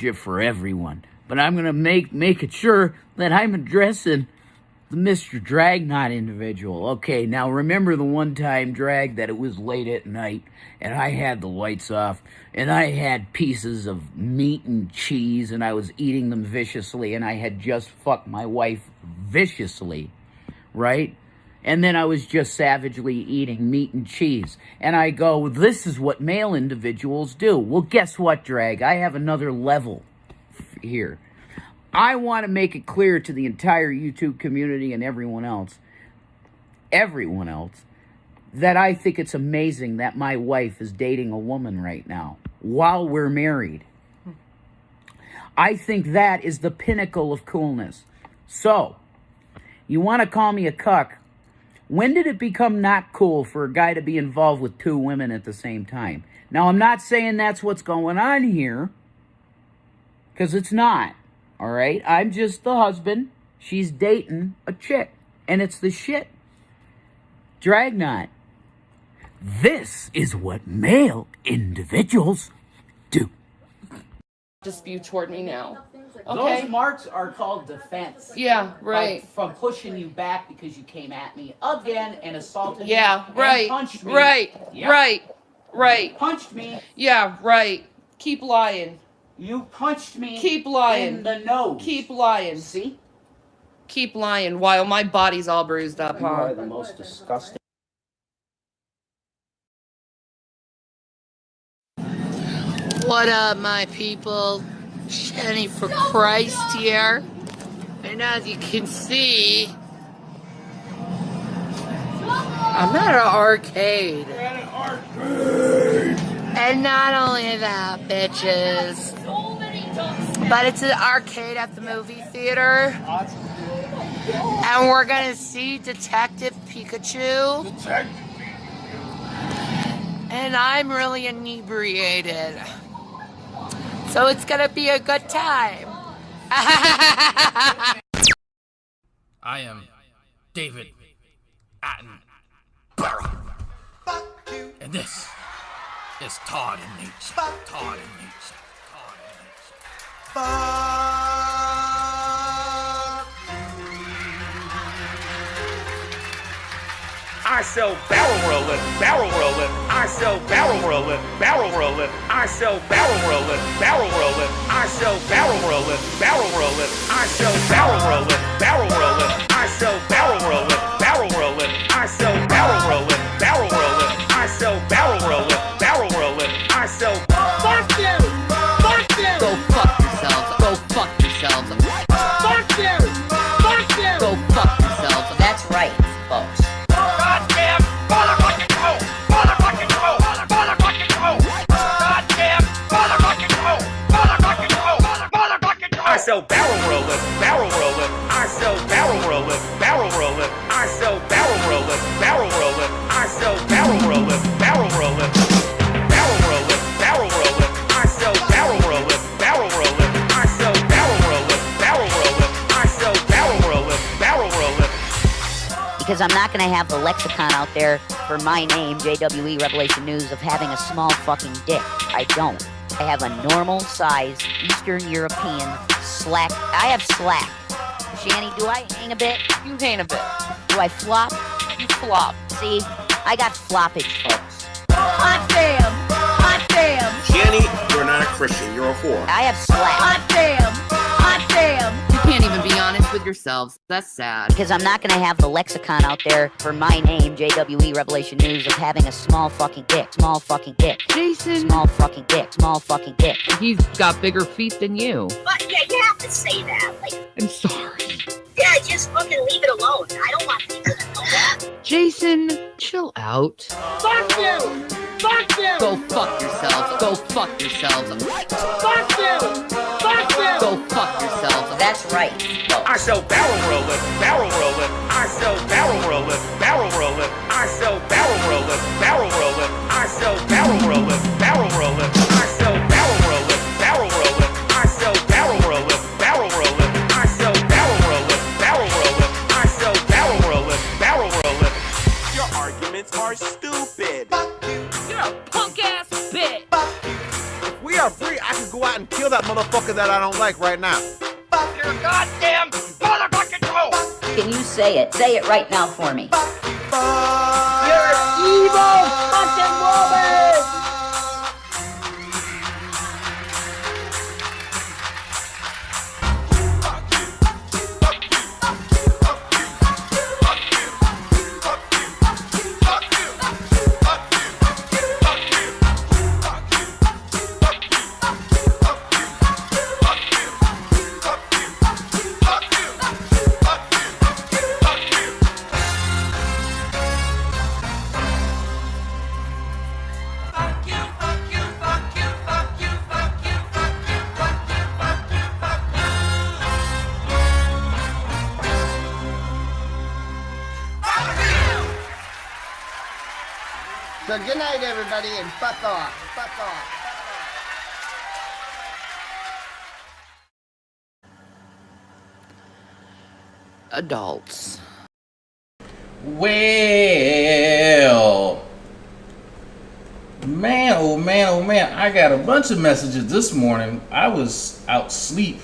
legit for everyone. But I'm going to make it sure that I'm addressing the Mr. Dragnauct individual. Okay, now remember the one time, Drag, that it was late at night and I had the lights off and I had pieces of meat and cheese and I was eating them viciously and I had just fucked my wife viciously, right? And then I was just savagely eating meat and cheese. And I go, this is what male individuals do. Well, guess what, Drag? I have another level here. I want to make it clear to the entire YouTube community and everyone else, that I think it's amazing that my wife is dating a woman right now while we're married. I think that is the pinnacle of coolness. So, you want to call me a cuck? When did it become not cool for a guy to be involved with two women at the same time? Now, I'm not saying that's what's going on here, because it's not. All right, I'm just the husband. She's dating a chick, and it's the shit. Dragnauct. This is what male individuals do. Dispute toward me now. Okay. Those marks are called defense. Yeah, right. From pushing you back because you came at me again and assaulted me. Yeah, right. And punched me. Right. Yep. Right. You punched me. Yeah, right. Keep lying. You punched me. Keep lying. In the nose. Keep lying. See? Keep lying while my body's all bruised up, You huh? are the most disgusting. What up, my people? Shanny for Christ here. And as you can see, I'm at an arcade. We're at an arcade. And not only that, bitches, but it's an arcade at the movie theater. And we're gonna see Detective Pikachu. And I'm really inebriated. So it's gonna be a good time. I am David Attenborough. And this is Todd and Nature. Todd and Nature. Todd and Nature. I sell barrel rolling. I sell barrel rolling. I sell barrel rolling. I sell barrel rolling. I sell barrel rolling. I sell barrel rolling. I sell barrel rolling. I sell barrel rolling. I sell. Fuck you! Fuck you! Go fuck yourselves. Go fuck yourselves. Fuck you! Fuck you! Go fuck yourselves. That's right, folks. Goddamn motherfucking go! Motherfucking go! Motherfucking go! Goddamn motherfucking go! Motherfucking go! Motherfucking go! I sell barrel rolling. I sell barrel rolling. I sell barrel rolling. I sell barrel rolling. I sell barrel rolling. I sell barrel rolling. Because I'm not going to have the lexicon out there for my name, JWE Revelation News, of having a small fucking dick. I don't. I have a normal size Eastern European slack. I have slack. Shanny, do I hang a bit? You hang a bit. Do I flop? You flop. See, I got floppage, folks. Hot damn! Hot damn! Shanny, you're not a Christian, you're a whore. I have slack. Hot damn! Hot damn! You can't even be honest with yourselves. That's sad. Because I'm not going to have the lexicon out there for my name, JWE Revelation News, of having a small fucking dick. Small fucking dick. Jason. Small fucking dick. Small fucking dick. He's got bigger feet than you. But yeah, you have to say that. Like, I'm sorry. yeah, just fucking leave it alone. I don't want people to know that. Jason, chill out. Fuck you! Fuck you! Go fuck yourselves. Go fuck yourselves. Fuck you! Fuck you! Go fuck yourselves. That's right, folks. I sell barrel rolling. I sell barrel rolling. I sell barrel rolling. I sell barrel rolling. I sell barrel rolling. I sell barrel rolling. I sell barrel rolling. I sell barrel rolling. Your arguments are stupid. You're a punk ass bitch. If we are free, I can go out and kill Tell that motherfucker that I don't like right now. Fuck your goddamn motherfucking toe! Can you say it? Say it right now for me. You're evil fucking woman! So good night, everybody, and fuck off. Fuck off. Adults. Well, man, oh man, oh man, I got a bunch of messages this morning. I was out asleep,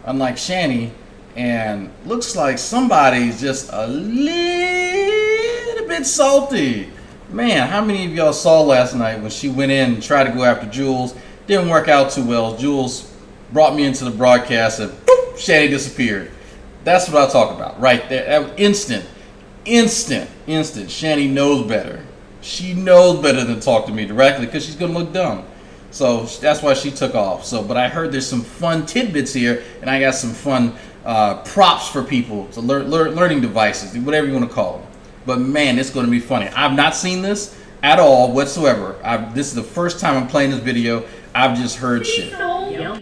unlike Shanny, and looks like somebody's just a little bit salty. Man, how many of y'all saw last night when she went in and tried to go after Jules? Didn't work out too well. Jules brought me into the broadcast and boop, Shanny disappeared. That's what I'll talk about right there. Instant. Shanny knows better. She knows better than talk to me directly because she's going to look dumb. So that's why she took off. So, but I heard there's some fun tidbits here, and I got some fun props for people, to learning devices, whatever you want to call them. But man, it's going to be funny. I've not seen this at all whatsoever. This is the first time I'm playing this video. I've just heard shit. Please don't yell.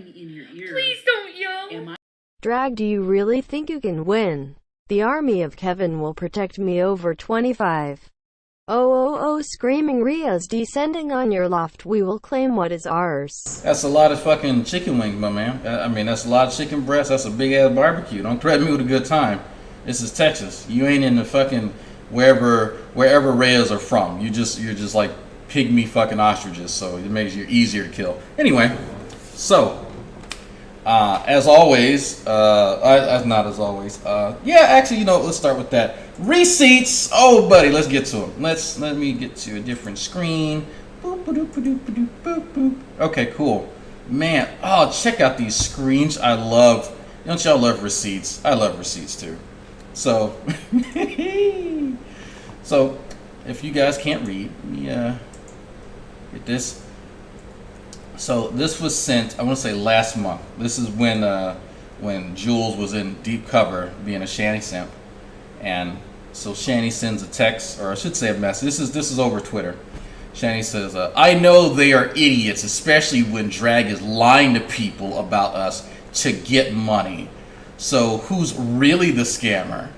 Drag, do you really think you can win? The army of Kevin will protect me over 25. Oh, screaming Ria's descending on your loft. We will claim what is ours. That's a lot of fucking chicken wings, my man. I mean, that's a lot of chicken breasts. That's a big ass barbecue. Don't threaten me with a good time. This is Texas. You ain't in the fucking wherever Reyes are from. You're just like pygmy fucking ostriches, so it makes you easier to kill. Anyway, so as always, not as always. Yeah, actually, you know, let's start with that. Receipts. Oh, buddy, let's get to them. Let me get to a different screen. Boop, boop, boop, boop, boop, boop. Okay, cool. Man, oh, check out these screens. I love. Don't y'all love receipts? I love receipts too. So, so if you guys can't read, let me get this. So this was sent, I want to say last month. This is when Jules was in deep cover being a Shanny simp. And so Shanny sends a text, or I should say a message. This is over Twitter. Shanny says, I know they are idiots, especially when Drag is lying to people about us to get money. So who's really the scammer?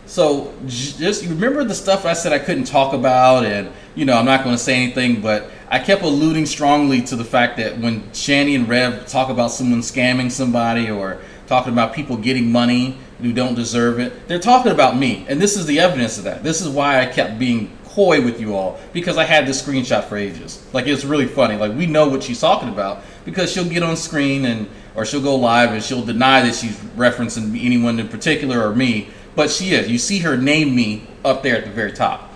So just remember the stuff I said I couldn't talk about, and you know I'm not going to say anything, but I kept alluding strongly to the fact that when Shanny and Rev talk about someone scamming somebody or talking about people getting money who don't deserve it, they're talking about me, and this is the evidence of that. This is why I kept being coy with you all, because I had this screenshot for ages. Like, it's really funny. Like, we know what she's talking about because she'll get on screen or she'll go live and she'll deny that she's referencing anyone in particular or me, but she is. You see her name me up there at the very top.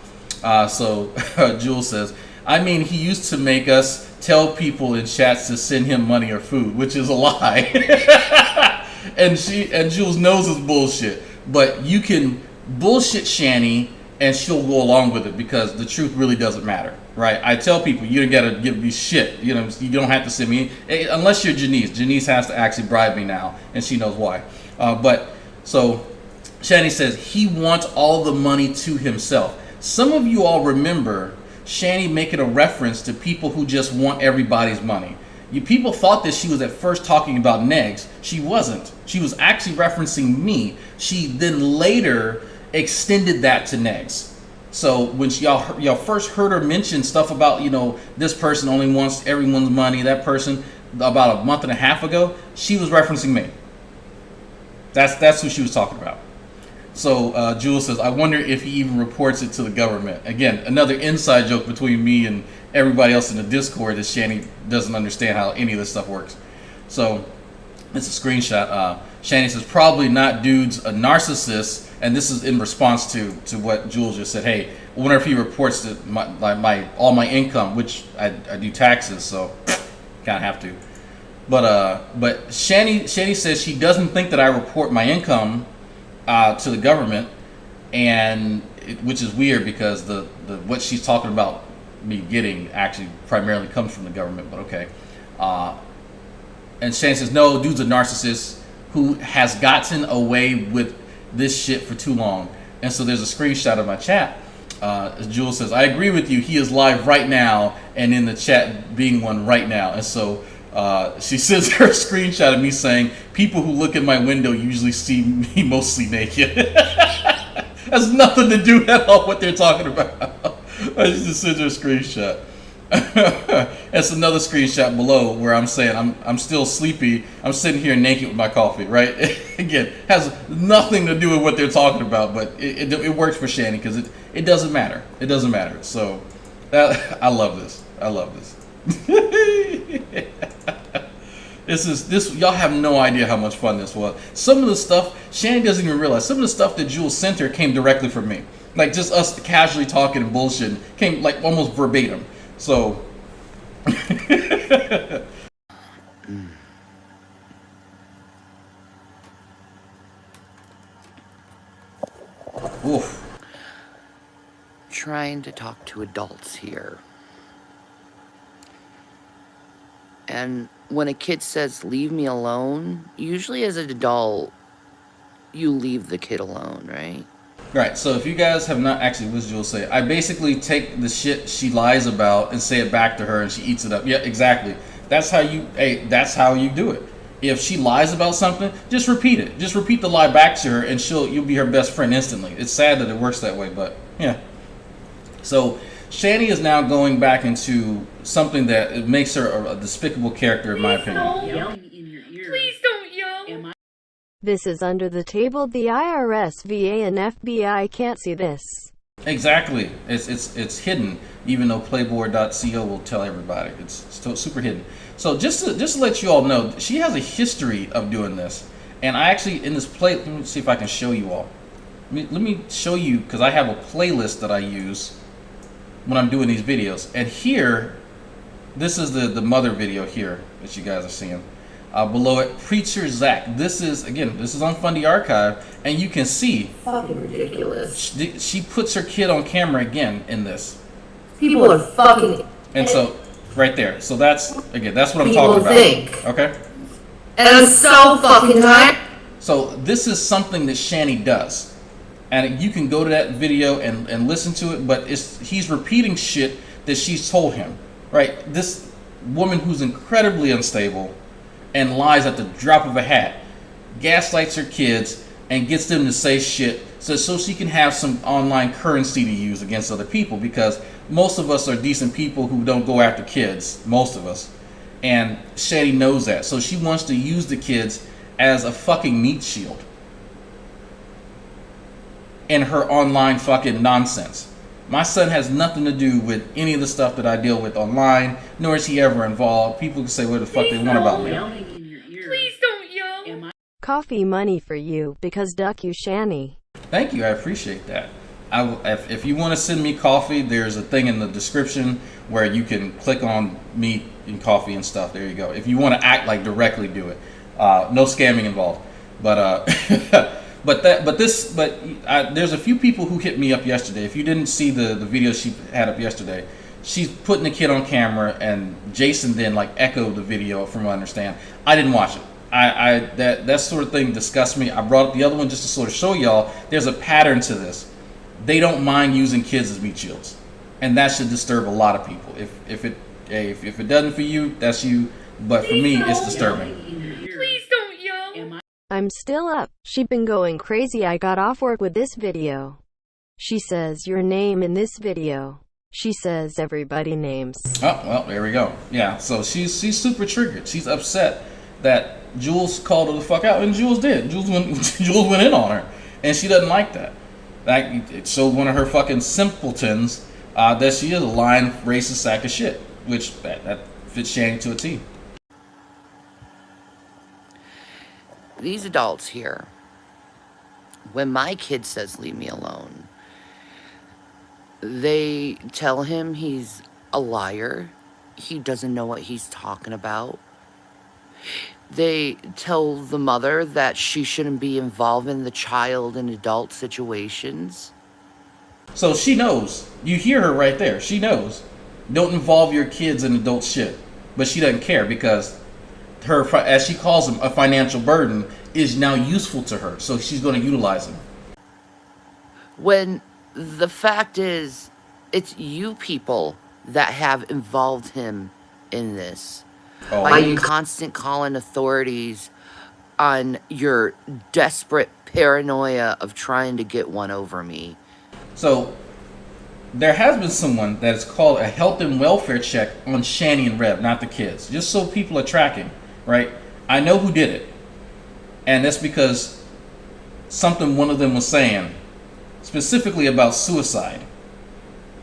So Jules says, I mean, he used to make us tell people in chats to send him money or food, which is a lie. and Jules knows it's bullshit. But you can bullshit Shanny and she'll go along with it because the truth really doesn't matter, right? I tell people you gotta give me shit. You know, you don't have to send me unless you're Janice. Janice has to actually bribe me now, and she knows why. But so Shanny says he wants all the money to himself. Some of you all remember Shanny making a reference to people who just want everybody's money. You people thought that she was at first talking about Negs. She wasn't. She was actually referencing me. She then later extended that to Negs. So when y'all first heard her mention stuff about, you know, this person only wants everyone's money, that person, about a month and a half ago, she was referencing me. That's who she was talking about. So Jules says, I wonder if he even reports it to the government. Again, another inside joke between me and everybody else in the Discord that Shanny doesn't understand how any of this stuff works. So it's a screenshot. Shanny says, probably not, dude's a narcissist. And this is in response to what Jules just said. Hey, I wonder if he reports that all my income, which I do taxes, so kind of have to. But Shanny says she doesn't think that I report my income to the government, and which is weird because the what she's talking about me getting actually primarily comes from the government. But okay. And Shanny says, no, dude's a narcissist who has gotten away with this shit for too long. And so there's a screenshot of my chat. Jules says, I agree with you. He is live right now and in the chat being one right now. And so she sends her a screenshot of me saying, people who look in my window usually see me mostly naked. Has nothing to do at all what they're talking about. I just sent her a screenshot. That's another screenshot below where I'm saying I'm still sleepy. I'm sitting here naked with my coffee, right? Again, has nothing to do with what they're talking about, but it works for Shanny because it doesn't matter. It doesn't matter. So I love this. I love this. This y'all have no idea how much fun this was. Some of the stuff Shanny doesn't even realize. Some of the stuff that Jules sent her came directly from me. Like just us casually talking and bullshit came like almost verbatim. So oof. Trying to talk to adults here. And when a kid says, leave me alone, usually as an adult, you leave the kid alone, right? Right, so if you guys have not actually, what did Jules say? I basically take the shit she lies about and say it back to her and she eats it up. Yeah, exactly. That's how you do it. If she lies about something, just repeat it. Just repeat the lie back to her and you'll be her best friend instantly. It's sad that it works that way, but yeah. So Shanny is now going back into something that it makes her a despicable character in my opinion. Please don't yell. This is under the table. The IRS, VA, and FBI can't see this. Exactly. It's hidden, even though Playboy.co will tell everybody. It's still super hidden. So just to let you all know, she has a history of doing this. And I actually, in this let me see if I can show you all. Let me show you, because I have a playlist that I use when I'm doing these videos. And here, this is the mother video here that you guys are seeing. Below it, Preacher Zach. This is on Fundy Archive, and you can see. Fucking ridiculous. She puts her kid on camera again in this. People are fucking. And so, right there. So that's what I'm talking about. Think. Okay? And I'm so fucking tired. So this is something that Shanny does. And you can go to that video and listen to it, but he's repeating shit that she's told him. Right? This woman who's incredibly unstable and lies at the drop of a hat, gaslights her kids, and gets them to say shit so she can have some online currency to use against other people, because most of us are decent people who don't go after kids, most of us. And Shanny knows that. So she wants to use the kids as a fucking meat shield in her online fucking nonsense. My son has nothing to do with any of the stuff that I deal with online, nor is he ever involved. People can say what the fuck they want about me. Please don't yell. Coffee money for you, because duck you Shanny. Thank you, I appreciate that. If you want to send me coffee, there's a thing in the description where you can click on me and coffee and stuff. There you go. If you want to act like directly do it. No scamming involved. But there's a few people who hit me up yesterday. If you didn't see the video she had up yesterday, she's putting the kid on camera, and Jason then like echoed the video from what I understand. I didn't watch it. That sort of thing disgusts me. I brought up the other one just to sort of show y'all there's a pattern to this. They don't mind using kids as meat shields, and that should disturb a lot of people. If it doesn't for you, that's you. But for me, it's disturbing. Please don't yell. I'm still up. She been going crazy. I got off work with this video. She says your name in this video. She says everybody names. Oh, well, there we go. Yeah, so she's super triggered. She's upset that Jules called her the fuck out, and Jules did. Jules went in on her, and she doesn't like that. It showed one of her fucking simpletons that she is a lying, racist sack of shit, which that fits Shanny to a T. these adults here, when my kid says leave me alone, they tell him he's a liar. He doesn't know what he's talking about. They tell the mother that she shouldn't be involved in the child and adult situations. So she knows. You hear her right there. She knows. Don't involve your kids in adult shit. But she doesn't care because her, as she calls him, a financial burden is now useful to her. So she's going to utilize him. When the fact is, it's you people that have involved him in this. By your constant calling authorities on your desperate paranoia of trying to get one over me. So there has been someone that has called a health and welfare check on Shanny and Rev, not the kids. Just so people are tracking, right? I know who did it. And that's because something one of them was saying, specifically about suicide.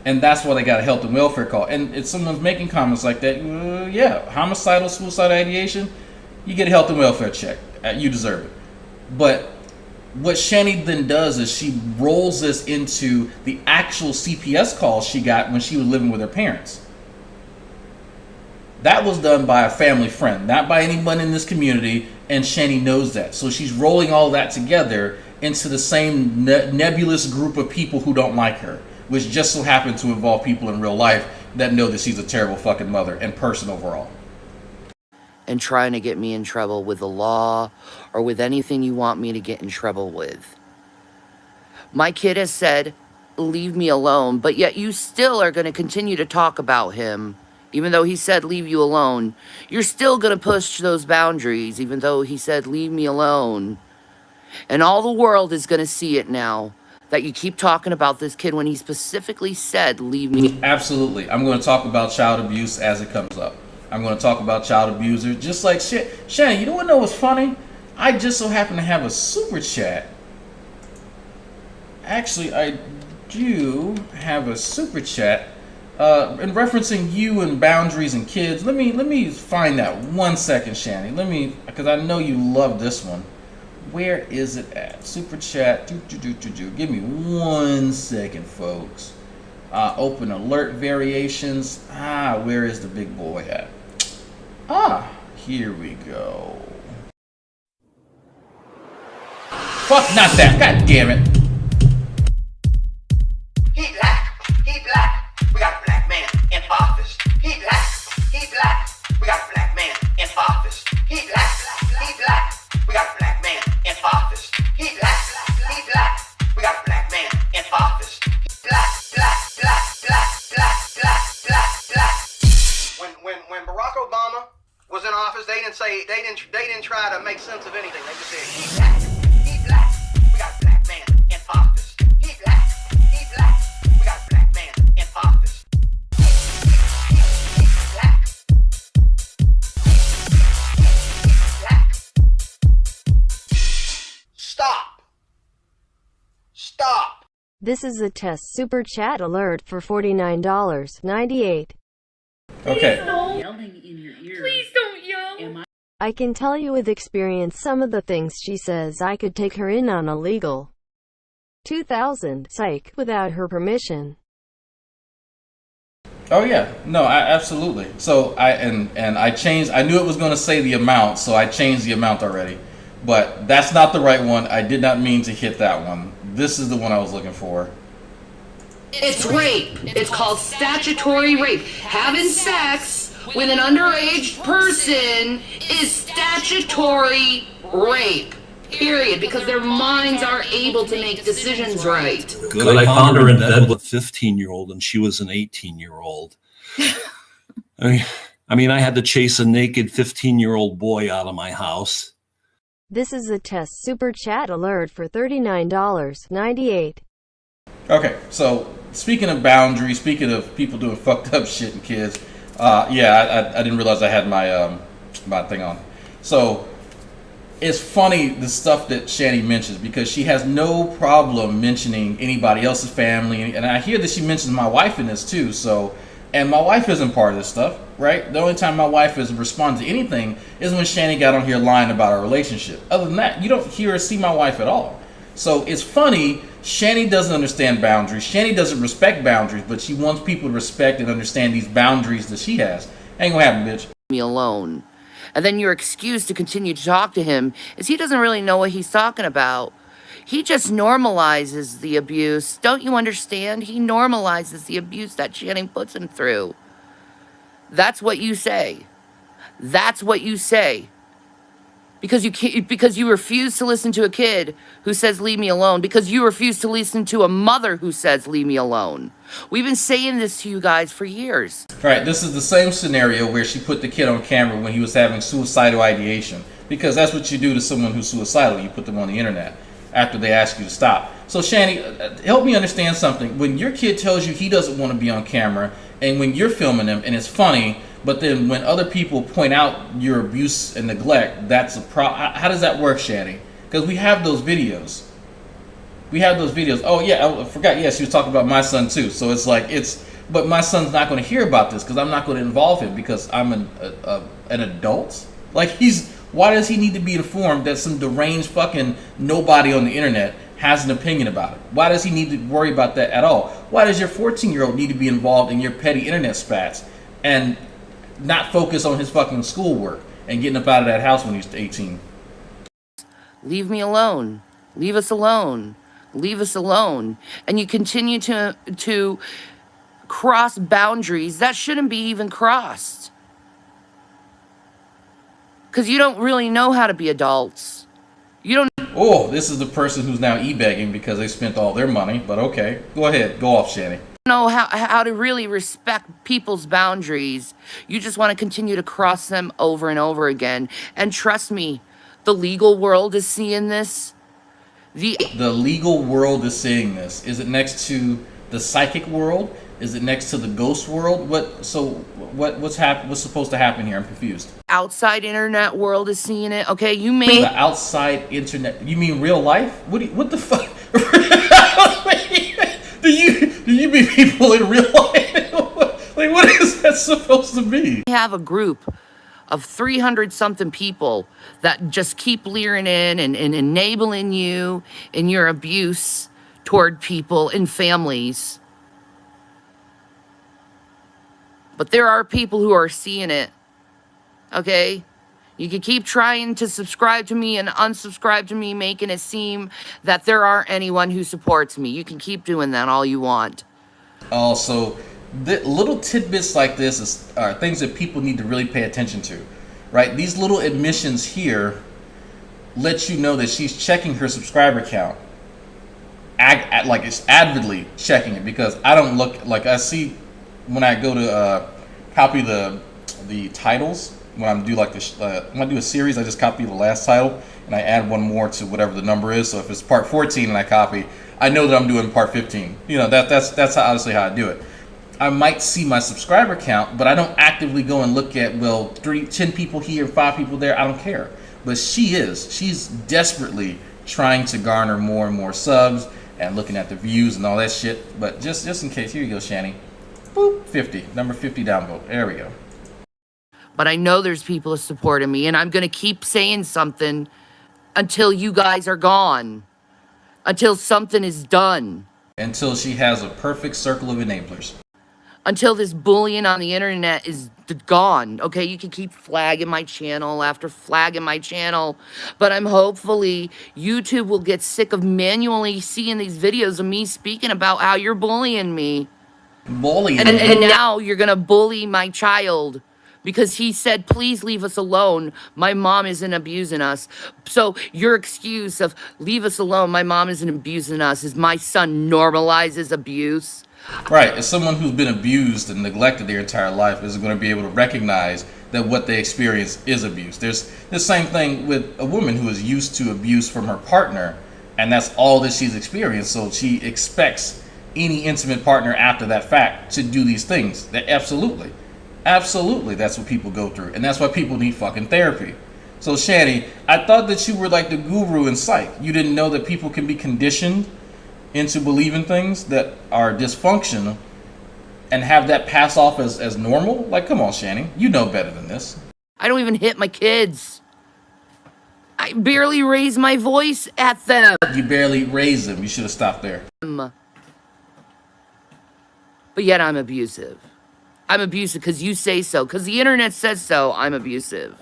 And that's why they got a health and welfare call. And if someone's making comments like that, yeah, homicidal, suicide ideation, you get a health and welfare check. You deserve it. But what Shanny then does is she rolls this into the actual CPS call she got when she was living with her parents. That was done by a family friend, not by anyone in this community, and Shanny knows that. So she's rolling all that together into the same nebulous group of people who don't like her, which just so happen to involve people in real life that know that she's a terrible fucking mother and person overall. And trying to get me in trouble with the law or with anything you want me to get in trouble with. My kid has said, leave me alone, but yet you still are going to continue to talk about him. Even though he said, leave you alone, you're still going to push those boundaries, even though he said, leave me alone. And all the world is going to see it now, that you keep talking about this kid when he specifically said, leave me. Absolutely. I'm going to talk about child abuse as it comes up. I'm going to talk about child abusers, just like shit. Shanny, you don't know what's funny? I just so happen to have a super chat. Actually, I do have a super chat in referencing you and boundaries and kids. Let me find that 1 second, Shanny. Because I know you love this one. Where is it at? Super chat. Give me 1 second, folks. Open alert variations. Where is the big boy at? Here we go. Fuck, not that. God damn it. He black. We got a black man in office. He black. We got a black man in office. He black. We got a black man in office. He black. We got a black man in office. Black. When Barack Obama was in office, they didn't try to make sense of anything. They just said he black. We got a black man in office. He black. We got a black man in office. He black. Stop. This is a test super chat alert for $49.98. Okay. Yelling in your ear. Please don't yell. I can tell you with experience some of the things she says. I could take her in on a legal 2000 psych without her permission. Oh yeah, no, absolutely. So I changed. I knew it was going to say the amount, so I changed the amount already. But that's not the right one. I did not mean to hit that one. This is the one I was looking for. It's rape. It's called statutory rape. Having sex with an underage person is statutory rape. Period. Because their minds aren't able to make decisions right. Good. I found her in bed with a 15-year-old and she was an 18-year-old. I mean, I had to chase a naked 15-year-old boy out of my house. This is a test super chat alert for $39.98. Okay, so speaking of boundaries, speaking of people doing fucked up shit and kids, I didn't realize I had my my thing on. So it's funny the stuff that Shanny mentions because she has no problem mentioning anybody else's family, and I hear that she mentions my wife in this too. So And my wife isn't part of this stuff, right? The only time my wife has responded to anything is when Shanny got on here lying about our relationship. Other than that, you don't hear or see my wife at all. So it's funny, Shanny doesn't understand boundaries. Shanny doesn't respect boundaries, but she wants people to respect and understand these boundaries that she has. Ain't gonna happen, bitch. Me alone. And then your excuse to continue to talk to him is he doesn't really know what he's talking about. He just normalizes the abuse. Don't you understand? He normalizes the abuse that Shanny puts him through. That's what you say. That's what you say. Because you refuse to listen to a kid who says, leave me alone. Because you refuse to listen to a mother who says, leave me alone. We've been saying this to you guys for years. Right, this is the same scenario where she put the kid on camera when he was having suicidal ideation. Because that's what you do to someone who's suicidal. You put them on the internet after they ask you to stop. So Shanny, help me understand something. When your kid tells you he doesn't want to be on camera, and when you're filming him and it's funny, but then when other people point out your abuse and neglect, that's a problem. How does that work, Shanny? Because we have those videos. We have those videos. Oh yeah, I forgot. Yeah, she was talking about my son too. So it's like but my son's not going to hear about this because I'm not going to involve him because I'm an adult. Like why does he need to be informed that some deranged fucking nobody on the internet has an opinion about it? Why does he need to worry about that at all? Why does your 14-year-old need to be involved in your petty internet spats and not focus on his fucking schoolwork and getting up out of that house when he's 18? Leave me alone. Leave us alone. Leave us alone. And you continue to cross boundaries that shouldn't be even crossed. Because you don't really know how to be adults. You don't. Oh, this is the person who's now e-begging because they spent all their money. But okay, go ahead. Go off, Shanny. Know how to really respect people's boundaries. You just want to continue to cross them over and over again. And trust me, the legal world is seeing this. The legal world is seeing this. Is it next to the psychic world? Is it next to the ghost world? What's supposed to happen here? I'm confused. Outside internet world is seeing it. Okay, you mean the outside internet? You mean real life? What the fuck? Do you mean people in real life? Like, what is that supposed to be? We have a group of 300-something people that just keep leering in and enabling you in your abuse toward people and families. But there are people who are seeing it, okay? You can keep trying to subscribe to me and unsubscribe to me, making it seem that there aren't anyone who supports me. You can keep doing that all you want. Also, little tidbits like this are things that people need to really pay attention to, right? These little admissions here let you know that she's checking her subscriber count. Like it's avidly checking it, because I don't look, like I see when I go to copy the titles, when I do like when I do a series, I just copy the last title and I add one more to whatever the number is. So if it's part 14 and I copy, I know that I'm doing part 15. You know, that's honestly how I do it. I might see my subscriber count, but I don't actively go and look at, well, 10 people here, 5 people there. I don't care. But she's desperately trying to garner more and more subs and looking at the views and all that shit. But just in case, here you go, Shanny. Boop, 50, number 50 downvote. There we go. But I know there's people supporting me, and I'm going to keep saying something until you guys are gone. Until something is done. Until she has a perfect circle of enablers. Until this bullying on the internet is gone. Okay, you can keep flagging my channel after flagging my channel, but hopefully YouTube will get sick of manually seeing these videos of me speaking about how you're bullying me. Bullying? And now you're gonna bully my child because he said, please leave us alone. My mom isn't abusing us. So your excuse of leave us alone, my mom isn't abusing us, is my son normalizes abuse. Right, as someone who's been abused and neglected their entire life is going to be able to recognize that what they experience is abuse. There's the same thing with a woman who is used to abuse from her partner, and that's all that she's experienced, so she expects any intimate partner after that fact to do these things. That absolutely that's what people go through, and that's why people need fucking therapy. So Shanny, I thought that you were like the guru in psych. You didn't know that people can be conditioned into believing things that are dysfunctional and have that pass off as normal? Like, come on, Shanny. You know better than this. I don't even hit my kids. I barely raise my voice at them. You barely raise them. You should have stopped there. But yet I'm abusive. I'm abusive because you say so. Because the internet says so, I'm abusive.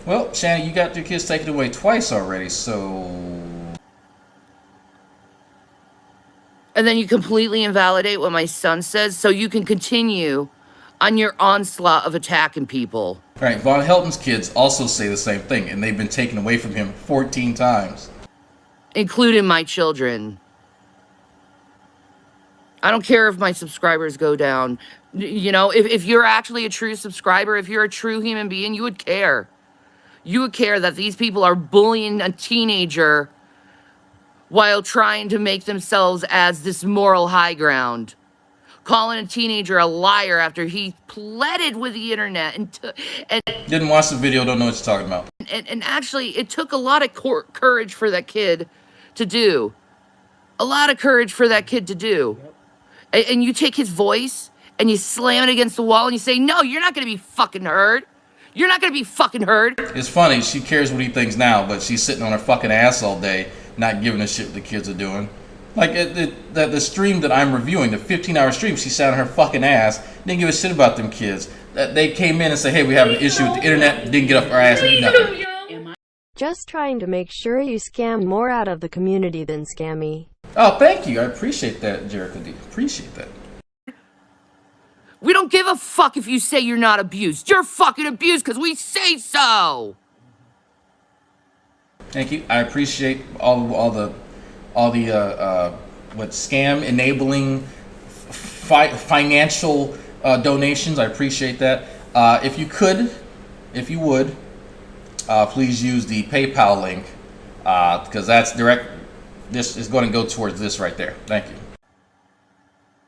Well, Shanny, you got your kids taken away twice already, so... And then you completely invalidate what my son says so you can continue on your onslaught of attacking people. Right, Von Helton's kids also say the same thing, and they've been taken away from him 14 times. Including my children. I don't care if my subscribers go down. You know, if you're actually a true subscriber, if you're a true human being, you would care. You would care that these people are bullying a teenager while trying to make themselves as this moral high ground. Calling a teenager a liar after he pleaded with the internet and didn't watch the video, don't know what you're talking about. And actually, it took a lot of courage for that kid to do. A lot of courage for that kid to do. And you take his voice and you slam it against the wall and you say, no, you're not going to be fucking heard. You're not going to be fucking heard. It's funny, she cares what he thinks now, but she's sitting on her fucking ass all day, not giving a shit what the kids are doing. Like, the stream that I'm reviewing, the 15-hour stream, she sat on her fucking ass, didn't give a shit about them kids. They came in and said, hey, we have an issue with the internet, didn't get off our ass and do nothing. Just trying to make sure you scam more out of the community than scammy. Oh, thank you. I appreciate that, Jericho D. Appreciate that. We don't give a fuck if you say you're not abused. You're fucking abused because we say so. Thank you. I appreciate all the what scam enabling financial donations. I appreciate that. If you would, please use the PayPal link because that's direct. This is going to go towards this right there. Thank you.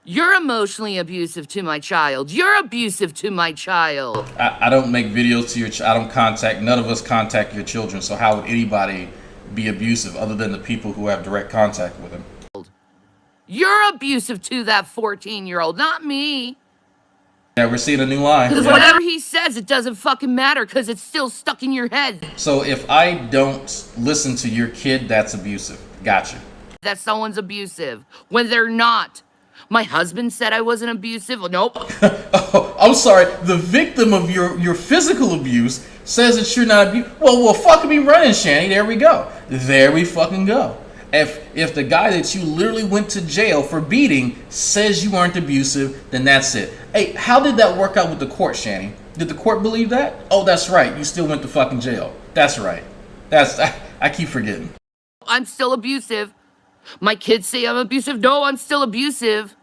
You're emotionally abusive to my child. You're abusive to my child. I don't make videos to your I don't contact, none of us contact your children, so how would anybody be abusive other than the people who have direct contact with them? You're abusive to that 14-year-old, not me. Yeah, we're seeing a new line. Because whatever he says, it doesn't fucking matter because it's still stuck in your head. So if I don't listen to your kid, that's abusive. Gotcha. That someone's abusive when they're not. My husband said I wasn't abusive. Nope. Oh, I'm sorry. The victim of your physical abuse says that you're not abusive. Well, fucking be running, Shanny. There we go. There we fucking go. If the guy that you literally went to jail for beating says you aren't abusive, then that's it. Hey, how did that work out with the court, Shanny? Did the court believe that? Oh, that's right. You still went to fucking jail. That's right. I keep forgetting. I'm still abusive. My kids say I'm abusive. No, I'm still abusive.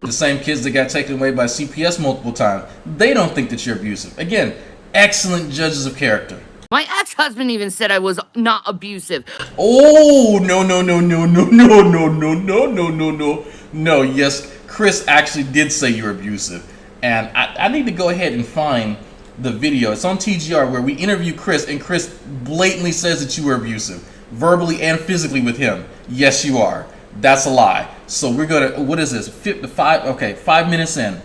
The same kids that got taken away by CPS multiple times, they don't think that you're abusive. Again, excellent judges of character. My ex-husband even said I was not abusive. Oh, no. No, yes, Chris actually did say you're abusive. And I need to go ahead and find the video. It's on TGR where we interview Chris, and Chris blatantly says that you were abusive. Verbally and physically with him. Yes, you are. That's a lie. So we're gonna. What is this? 5 minutes in.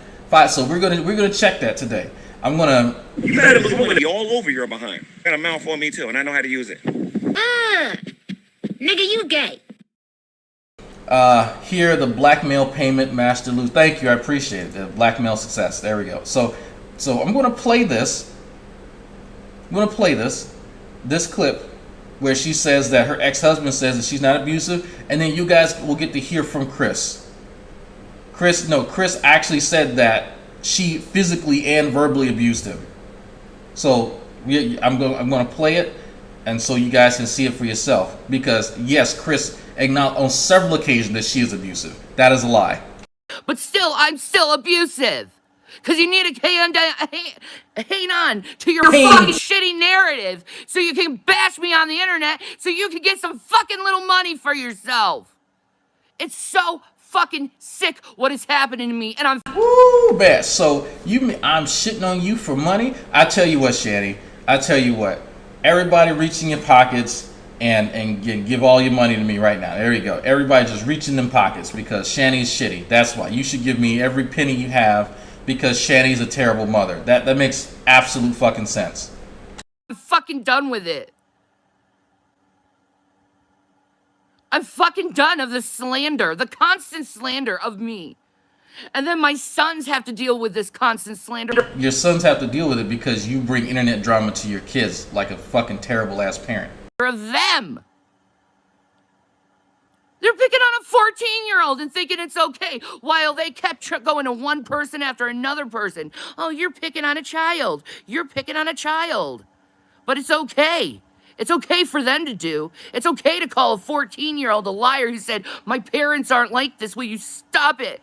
So we're gonna check that today. I'm gonna. You better look woman all over your behind. Got a mouth on me too, and I know how to use it. Nigga, you gay. Here the blackmail payment master lose. Thank you. I appreciate it. The blackmail success. There we go. So I'm gonna play this. This clip. Where she says that her ex-husband says that she's not abusive, and then you guys will get to hear from Chris. Chris actually said that she physically and verbally abused him. So I'm going to play it, and so you guys can see it for yourself. Because yes, Chris acknowledged on several occasions that she is abusive. That is a lie. But still, I'm still abusive. Because you need to hang on to your fucking shitty narrative so you can bash me on the internet so you can get some fucking little money for yourself. It's so fucking sick what is happening to me, and I'm bad. So I'm shitting on you for money? I tell you what, Shanny. I tell you what. Everybody reach in your pockets and give all your money to me right now. There you go. Everybody just reach in them pockets because Shanny's shitty. That's why. You should give me every penny you have because Shanny's a terrible mother. That makes absolute fucking sense. I'm fucking done with it. I'm fucking done of the slander, the constant slander of me. And then my sons have to deal with this constant slander. Your sons have to deal with it because you bring internet drama to your kids like a fucking terrible ass parent. Of them. They're picking on a 14-year-old and thinking it's okay while they kept going to one person after another person. Oh, you're picking on a child. You're picking on a child. But it's okay. It's okay for them to do. It's okay to call a 14-year-old a liar who said, my parents aren't like this. Will you stop it?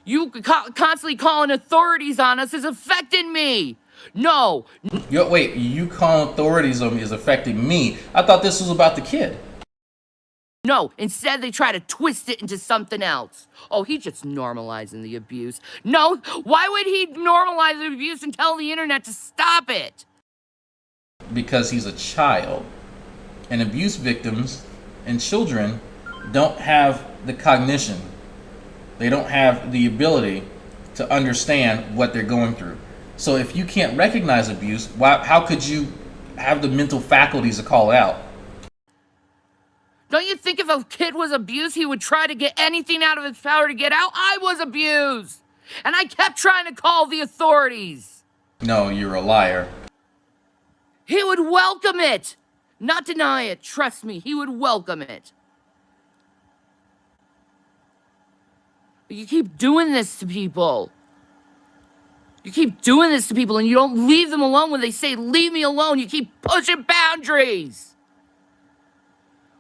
You constantly calling authorities on us is affecting me. No. Wait, you calling authorities on me is affecting me? I thought this was about the kid. No, instead they try to twist it into something else. Oh, he's just normalizing the abuse. No, why would he normalize the abuse and tell the internet to stop it? Because he's a child. And abuse victims and children don't have the cognition. They don't have the ability to understand what they're going through. So if you can't recognize abuse, how could you have the mental faculties to call it out? Don't you think if a kid was abused, he would try to get anything out of his power to get out? I was abused. And I kept trying to call the authorities. No, you're a liar. He would welcome it. Not deny it. Trust me, he would welcome it. But you keep doing this to people. You keep doing this to people and you don't leave them alone when they say, leave me alone. You keep pushing boundaries.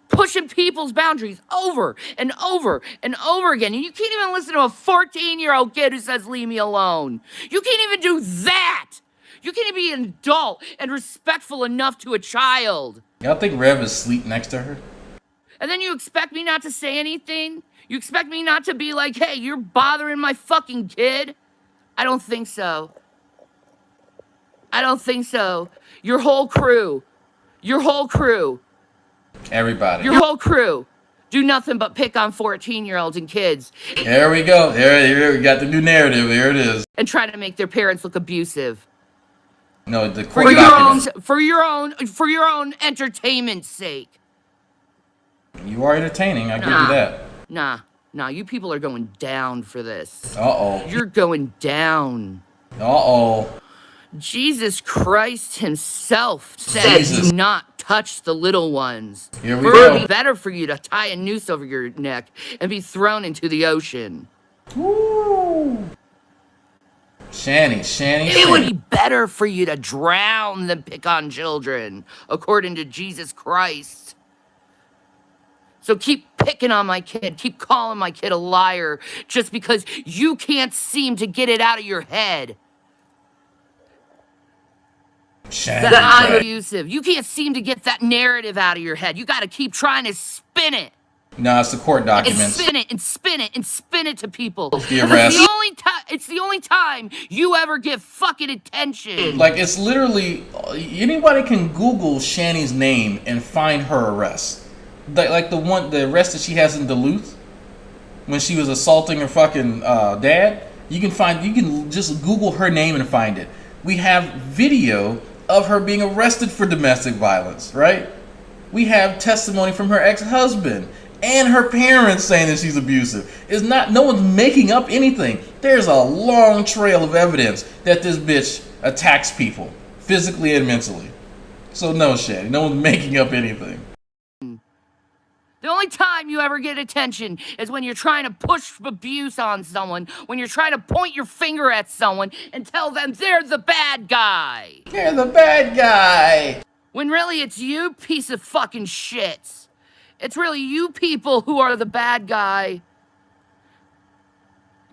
Pushing people's boundaries over and over and over again. And you can't even listen to a 14-year-old kid who says, leave me alone. You can't even do that. You can't even be an adult and respectful enough to a child. Y'all think Rev is asleep next to her? And then you expect me not to say anything? You expect me not to be like, hey, you're bothering my fucking kid? I don't think so. I don't think so. Your whole crew. Everybody. Your whole crew do nothing but pick on 14-year-olds and kids. There we go. There we got the new narrative. There it is. And try to make their parents look abusive. No, the court documents. For your own entertainment's sake. You are entertaining. I give you that. Nah, you people are going down for this. Uh-oh. You're going down. Uh-oh. Jesus Christ himself said, do not touch the little ones. Here we For go. it would be better for you to tie a noose over your neck and be thrown into the ocean. Woo! Shanny. It would be better for you to drown than pick on children, according to Jesus Christ. So keep picking on my kid, keep calling my kid a liar, just because you can't seem to get it out of your head. Shanny. That I'm abusive. You can't seem to get that narrative out of your head. You gotta keep trying to spin it. No, it's the court documents. And spin it and spin it and spin it to people. The arrest. It's the only time you ever give fucking attention. Like, it's literally, anybody can Google Shanny's name and find her arrest. Like the arrest that she has in Duluth when she was assaulting her fucking dad. You can just Google her name and find it. We have video of her being arrested for domestic violence, right? We have testimony from her ex-husband and her parents saying that she's abusive. No one's making up anything. There's a long trail of evidence that this bitch attacks people, physically and mentally. So no, Shanny, no one's making up anything. The only time you ever get attention is when you're trying to push abuse on someone, when you're trying to point your finger at someone and tell them they're the bad guy. They're the bad guy. When really it's you piece of fucking shit. It's really you people who are the bad guy.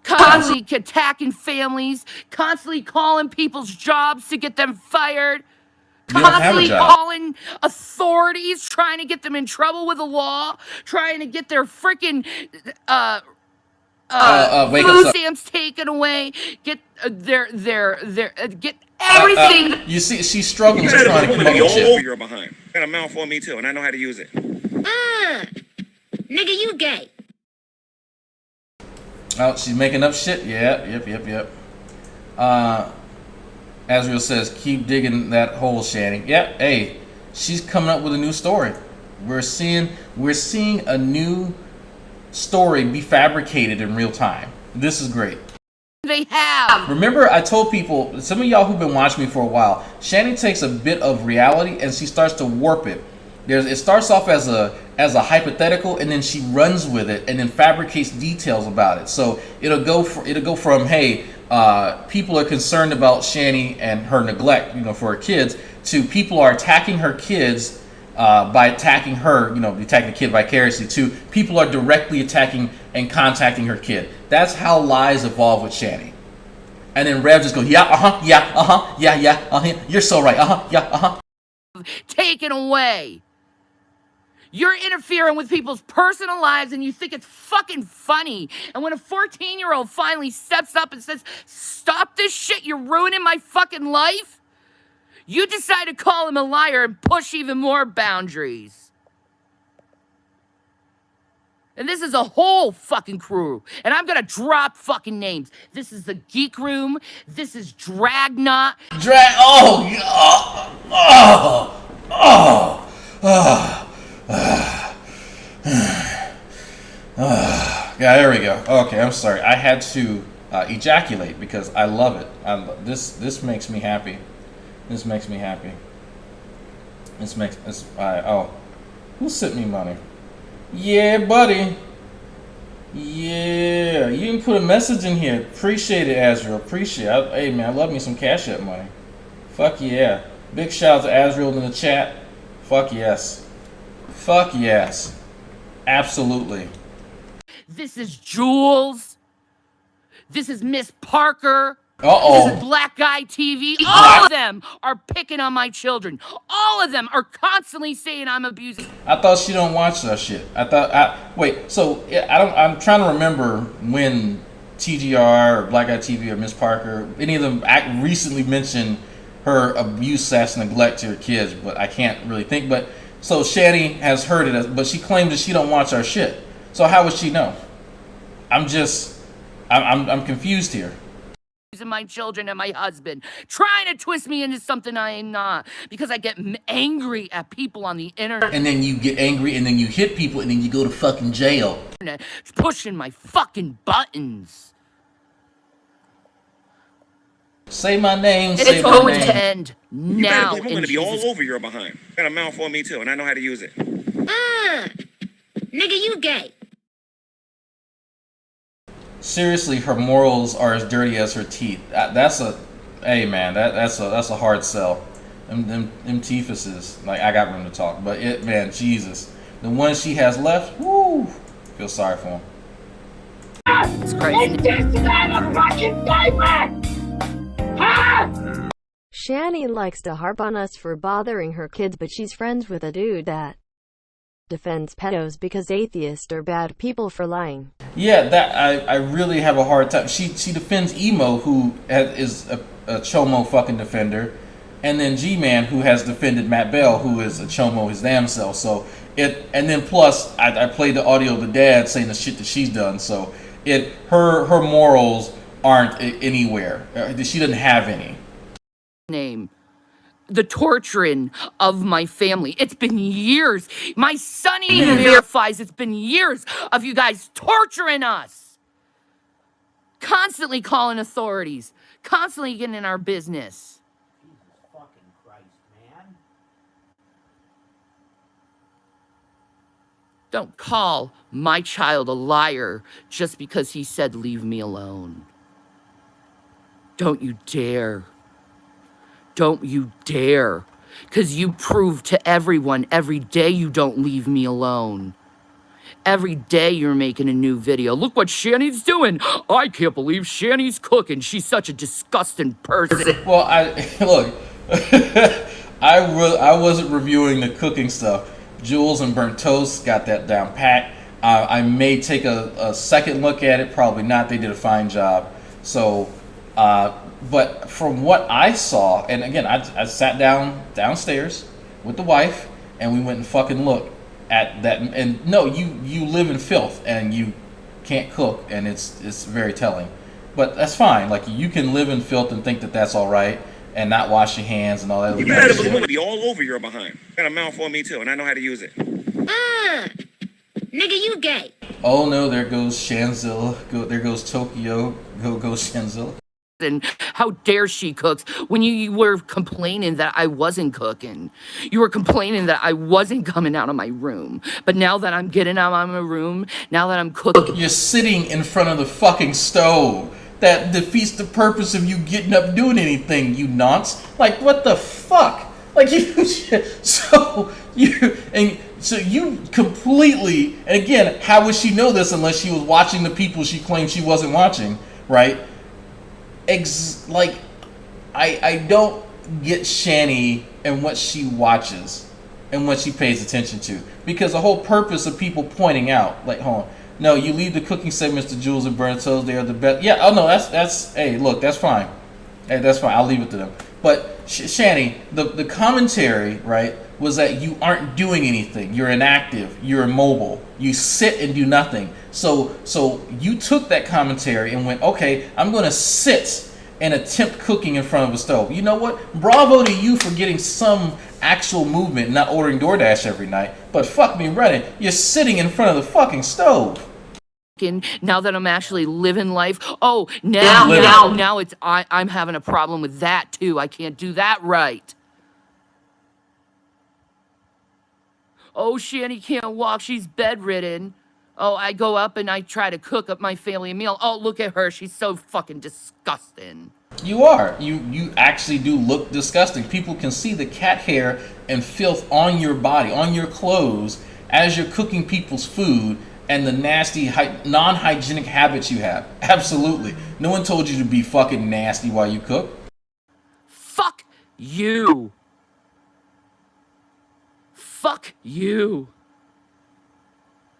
Constantly attacking families, constantly calling people's jobs to get them fired, constantly calling authorities, trying to get them in trouble with the law, trying to get their freaking food stamps taken away, get Everything. You see, she struggles I'm trying to gonna come up be with all shit. over your behind. Got a mouth on me too, and I know how to use it. Nigga, you gay. Oh, she's making up shit. Yeah, yep. Azriel says, keep digging that hole, Shanny. Yeah, hey, she's coming up with a new story. We're seeing a new story be fabricated in real time. This is great. They have. Remember, I told people, some of y'all who've been watching me for a while, Shanny takes a bit of reality and she starts to warp it. It starts off as a hypothetical, and then she runs with it and then fabricates details about it. So it'll go from hey, people are concerned about Shanny and her neglect, for her kids, to people are attacking her kids by attacking her, attacking the kid vicariously, to people are directly attacking and contacting her kid. That's how lies evolve with Shanny. And then Rev just goes, yeah, you're so right, Taken away. You're interfering with people's personal lives and you think it's fucking funny. And when a 14-year-old finally steps up and says, stop this shit, you're ruining my fucking life, you decide to call him a liar and push even more boundaries. And this is a whole fucking crew. And I'm gonna drop fucking names. This is the Geek Room. This is Dragnauct. Yeah, there we go. Okay, I'm sorry. I had to ejaculate because I love it. This makes me happy. This makes me happy. Who sent me money? Yeah, buddy. Yeah, you can put a message in here. Appreciate it, Azriel. Appreciate it. Hey, man, I love me some Cash App money. Fuck yeah. Big shout out to Azriel in the chat. Fuck yes. Fuck yes. Absolutely. This is Jules. This is Miss Parker. Uh-oh. This is Black Guy TV. All of them are picking on my children. All of them are constantly saying I'm abusing. I thought she don't watch that shit. I'm trying to remember when TGR or Black Guy TV or Miss Parker, any of them recently mentioned her abuse / neglect to her kids, but I can't really think. But so Shanny has heard it, but she claims that she don't watch our shit. So how would she know? I'm confused here. My children and my husband, trying to twist me into something I am not, because I get angry at people on the internet. And then you get angry, and then you hit people, and then you go to fucking jail. Pushing my fucking buttons. Say my name. It's going to end now. I'm gonna be all over your behind. Got a mouth on me too, and I know how to use it. Nigga, you gay. Seriously, her morals are as dirty as her teeth. That's a hard sell. Them teethuses, like, I got room to talk, but Jesus, the one she has left, woo, feel sorry for him. It's crazy. Shanny likes to harp on us for bothering her kids, but she's friends with a dude that defends pedos because atheists are bad people for lying. Yeah, that I really have a hard time. She defends Emo, who is a Chomo fucking defender, and then G-Man, who has defended Matt Bell, who is a Chomo his damn self. So and then plus I played the audio of the dad saying the shit that she's done. So her morals aren't anywhere. She doesn't have any. Name. The torturing of my family. It's been years. My son even verifies it's been years of you guys torturing us. Constantly calling authorities. Constantly getting in our business. Jesus fucking Christ, man. Don't call my child a liar just because he said leave me alone. Don't you dare. Don't you dare, because you prove to everyone every day you don't leave me alone. Every day you're making a new video. Look what Shanny's doing. I can't believe Shanny's cooking. She's such a disgusting person. Well, I wasn't reviewing the cooking stuff. Jules and Burnt Toast got that down pat. I may take a second look at it. Probably not. They did a fine job. So But from what I saw, and again, I sat downstairs with the wife, and we went and fucking looked at that. And no, you live in filth, and you can't cook, and it's very telling. But that's fine. Like, you can live in filth and think that that's all right, and not wash your hands and all that. You better believe I'm gonna be all over your behind. Got a mouth on me too, and I know how to use it. Nigga, you gay. Oh no, there goes Shanzilla. There goes Tokyo. Go Shanzilla. And how dare she cooks when you were complaining that I wasn't cooking. You were complaining that I wasn't coming out of my room. But now that I'm getting out of my room, now that I'm cooking. You're sitting in front of the fucking stove. That defeats the purpose of you getting up doing anything, you nonce. Like, what the fuck? Like, so you completely, and again, how would she know this unless she was watching the people she claimed she wasn't watching, right? I don't get Shanny and what she watches and what she pays attention to, because the whole purpose of people pointing out, like, hold on, no, you leave the cooking segments to Jules and Bernatos, they are the best. Yeah, oh no, that's hey, look, that's fine. Hey, that's fine. I'll leave it to them. But Shanny, the commentary, right, was that you aren't doing anything. You're inactive. You're immobile. You sit and do nothing. So you took that commentary and went, okay, I'm going to sit and attempt cooking in front of a stove. You know what? Bravo to you for getting some actual movement, not ordering DoorDash every night. But fuck me running. You're sitting in front of the fucking stove. Now that I'm actually living life, oh, now it's I'm having a problem with that too. I can't do that right. Oh, Shanny can't walk. She's bedridden. Oh, I go up and I try to cook up my family a meal. Oh, look at her. She's so fucking disgusting. You are. You actually do look disgusting. People can see the cat hair and filth on your body, on your clothes, as you're cooking people's food, and the nasty, non-hygienic habits you have. Absolutely. No one told you to be fucking nasty while you cook. Fuck you. Fuck you.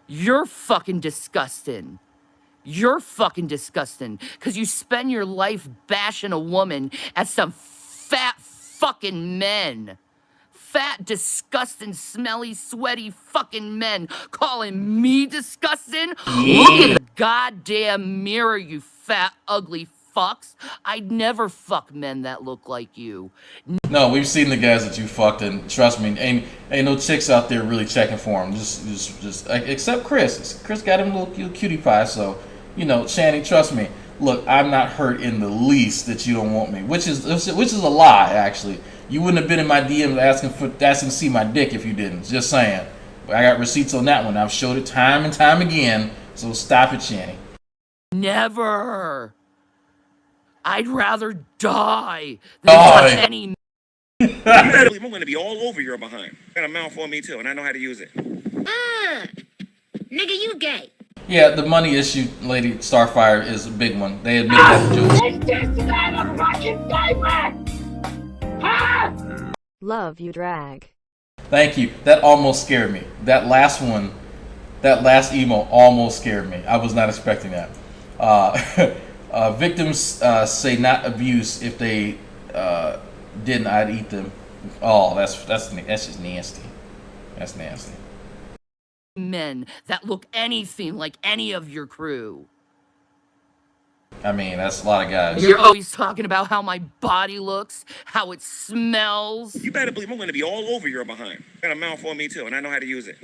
You're fucking disgusting. You're fucking disgusting. Because you spend your life bashing a woman at some fat fucking men. Fat, disgusting, smelly, sweaty fucking men calling me disgusting? Yeah. Look in the goddamn mirror, you fat, ugly fucks. I'd never fuck men that look like you. No, we've seen the guys that you fucked, and trust me, ain't no chicks out there really checking for him. Just except Chris. Chris got him a little cutie pie, so, you know, Shanny, trust me. Look, I'm not hurt in the least that you don't want me, which is a lie, actually. You wouldn't have been in my DMs asking to see my dick if you didn't. Just saying. But I got receipts on that one. I've showed it time and time again. So stop it, Shanny. Never. I'd rather die than touch any. You better believe I'm going to be all over your behind. Got a mouth on me too, and I know how to use it. Nigga, you gay. Yeah, the money issue, Lady Starfire, is a big one. They admit that to Jules. It's just another fucking diamond. Love you, Drag. Thank you. That almost scared me. That last one, that last emo almost scared me. I was not expecting that. Victims say not abuse. If they didn't, I'd eat them. Oh, that's just nasty. That's nasty. Men that look anything like any of your crew. I mean, that's a lot of guys. You're always talking about how my body looks, how it smells. You better believe I'm going to be all over your behind. Got a mouth on me too, and I know how to use it.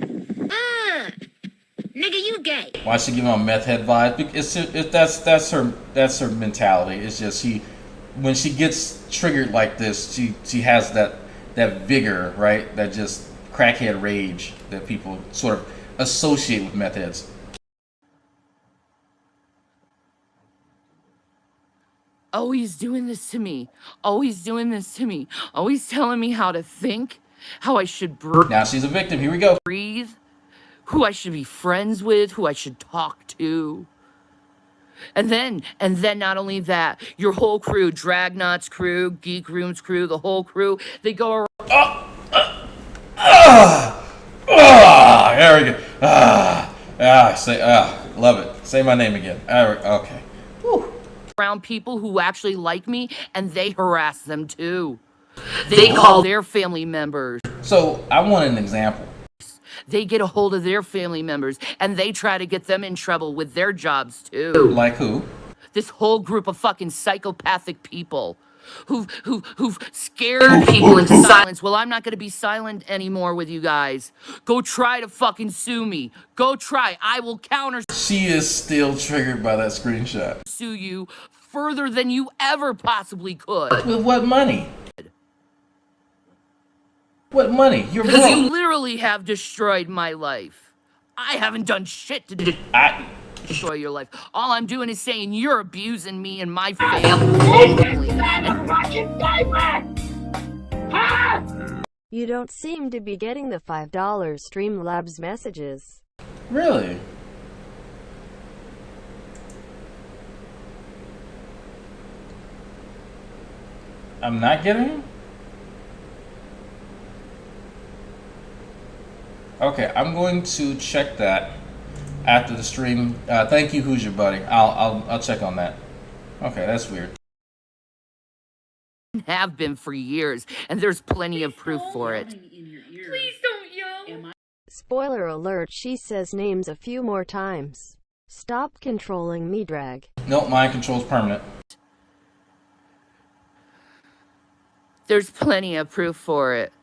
Nigga, you gay. Why she give him a meth head vibe? That's her mentality. It's just when she gets triggered like this, she has that vigor, right? That just crackhead rage that people sort of associate with meth heads. Always doing this to me. Always doing this to me. Always telling me how to think, how I should breathe. Now she's a victim. Here we go. Breathe. Who I should be friends with, who I should talk to. And then not only that, your whole crew, Dragnaugt's crew, Geek Room's crew, the whole crew, they go around. There we go. Love it. Say my name again. Okay. Whew. around people who actually like me, and they harass them too. They call their family members. So I want an example. They get a hold of their family members, and they try to get them in trouble with their jobs too. Like who? This whole group of fucking psychopathic people who've scared people into silence. Well, I'm not gonna be silent anymore with you guys. Go try to fucking sue me. Go try. I will counter She is still triggered by that screenshot. sue you further than you ever possibly could. With what money? What money? You're Because you broke. literally have destroyed my life. I haven't done shit to destroy your life. All I'm doing is saying you're abusing me and my family. You don't seem to be getting the $5 Streamlabs messages. Really? I'm not getting them? Okay, I'm going to check that after the stream. Thank you, Who's Your Buddy? I'll check on that. Okay, that's weird. Have been for years, and there's plenty of proof for it. Please don't yell. Spoiler alert, she says names a few more times. Stop controlling me, Drag. Nope, mind control's permanent. There's plenty of proof for it.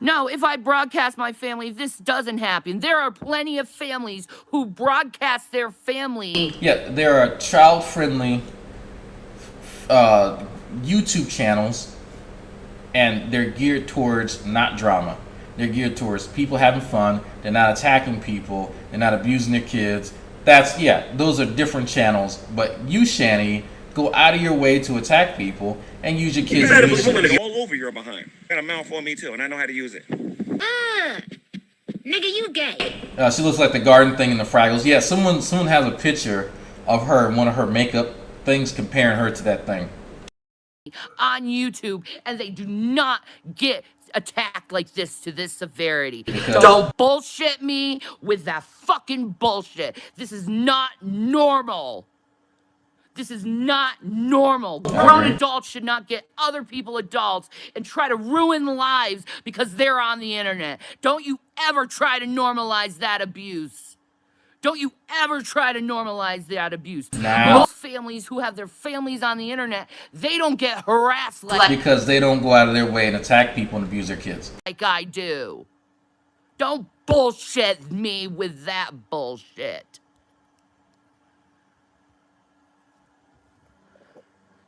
No, if I broadcast my family, this doesn't happen. There are plenty of families who broadcast their family. Yeah, there are child-friendly YouTube channels, and they're geared towards not drama. They're geared towards people having fun. They're not attacking people. They're not abusing their kids. Those are different channels. But you, Shanny, go out of your way to attack people and use your kids. You all over your behind. Got a mouth on me too, and I know how to use it. Nigga, you gay. She looks like the garden thing in the Fraggles. Yeah, someone has a picture of her in one of her makeup things comparing her to that thing. On YouTube, and they do not get attacked like this to this severity. Don't bullshit me with that fucking bullshit. This is not normal. This is not normal. Grown adults should not get other people adults and try to ruin lives because they're on the internet. Don't you ever try to normalize that abuse. Don't you ever try to normalize that abuse. Nah. Most families who have their families on the internet, they don't get harassed Because they don't go out of their way and attack people and abuse their kids. like I do. Don't bullshit me with that bullshit.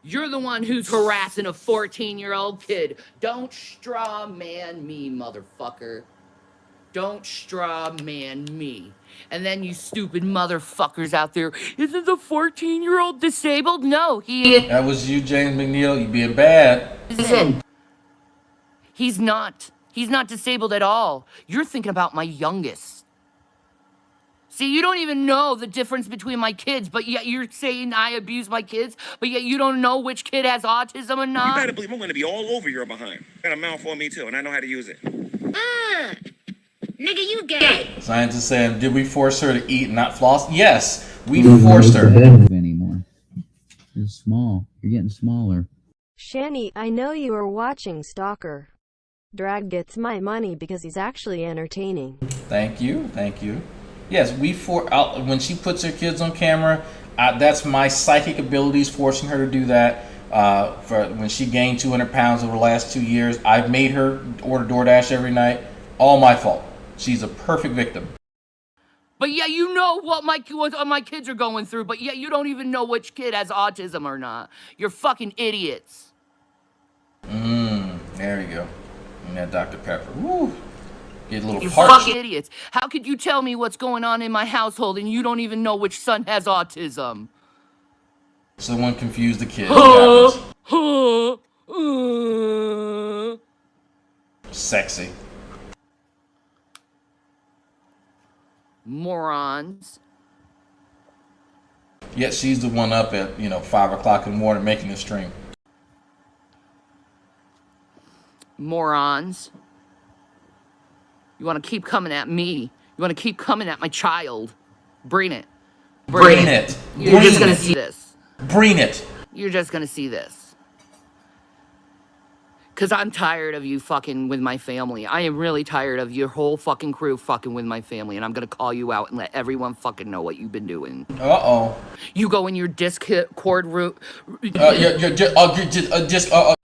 You're the one who's harassing a 14-year-old kid. Don't straw man me, motherfucker. Don't straw man me. And then you stupid motherfuckers out there, isn't the 14-year-old disabled? No, he That was you, James McNeil. You being bad. isn't. He's not. He's not disabled at all. You're thinking about my youngest. See, you don't even know the difference between my kids, but yet you're saying I abuse my kids, but yet you don't know which kid has autism or not? You better believe I'm going to be all over your behind. Got a mouth on me too, and I know how to use it. Nigga, you gay. Scientists saying, did we force her to eat and not floss? Yes, we forced her. Anymore. You're small. You're getting smaller. Shanny, I know you are watching, stalker. Drag gets my money because he's actually entertaining. Thank you, thank you. Yes, when she puts her kids on camera, that's my psychic abilities forcing her to do that. For when she gained 200 pounds over the last 2 years, I've made her order DoorDash every night. All my fault. She's a perfect victim. But yeah, you know what my kids are going through, but yet you don't even know which kid has autism or not. You're fucking idiots. There we go. And that Dr. Pepper. Woo. Get a little You parched. fucking idiots. How could you tell me what's going on in my household and you don't even know which son has autism? Someone confused the kid. It happens. Sexy. Morons. Yet she's the one up at 5 o'clock in the morning making the stream. Morons. You want to keep coming at me. You want to keep coming at my child. Bring it. Bring it. You're just gonna see this. Bring it. You're just gonna see this. Because I'm tired of you fucking with my family. I am really tired of your whole fucking crew fucking with my family. And I'm going to call you out and let everyone fucking know what you've been doing. Uh-oh. You go in your Discord route.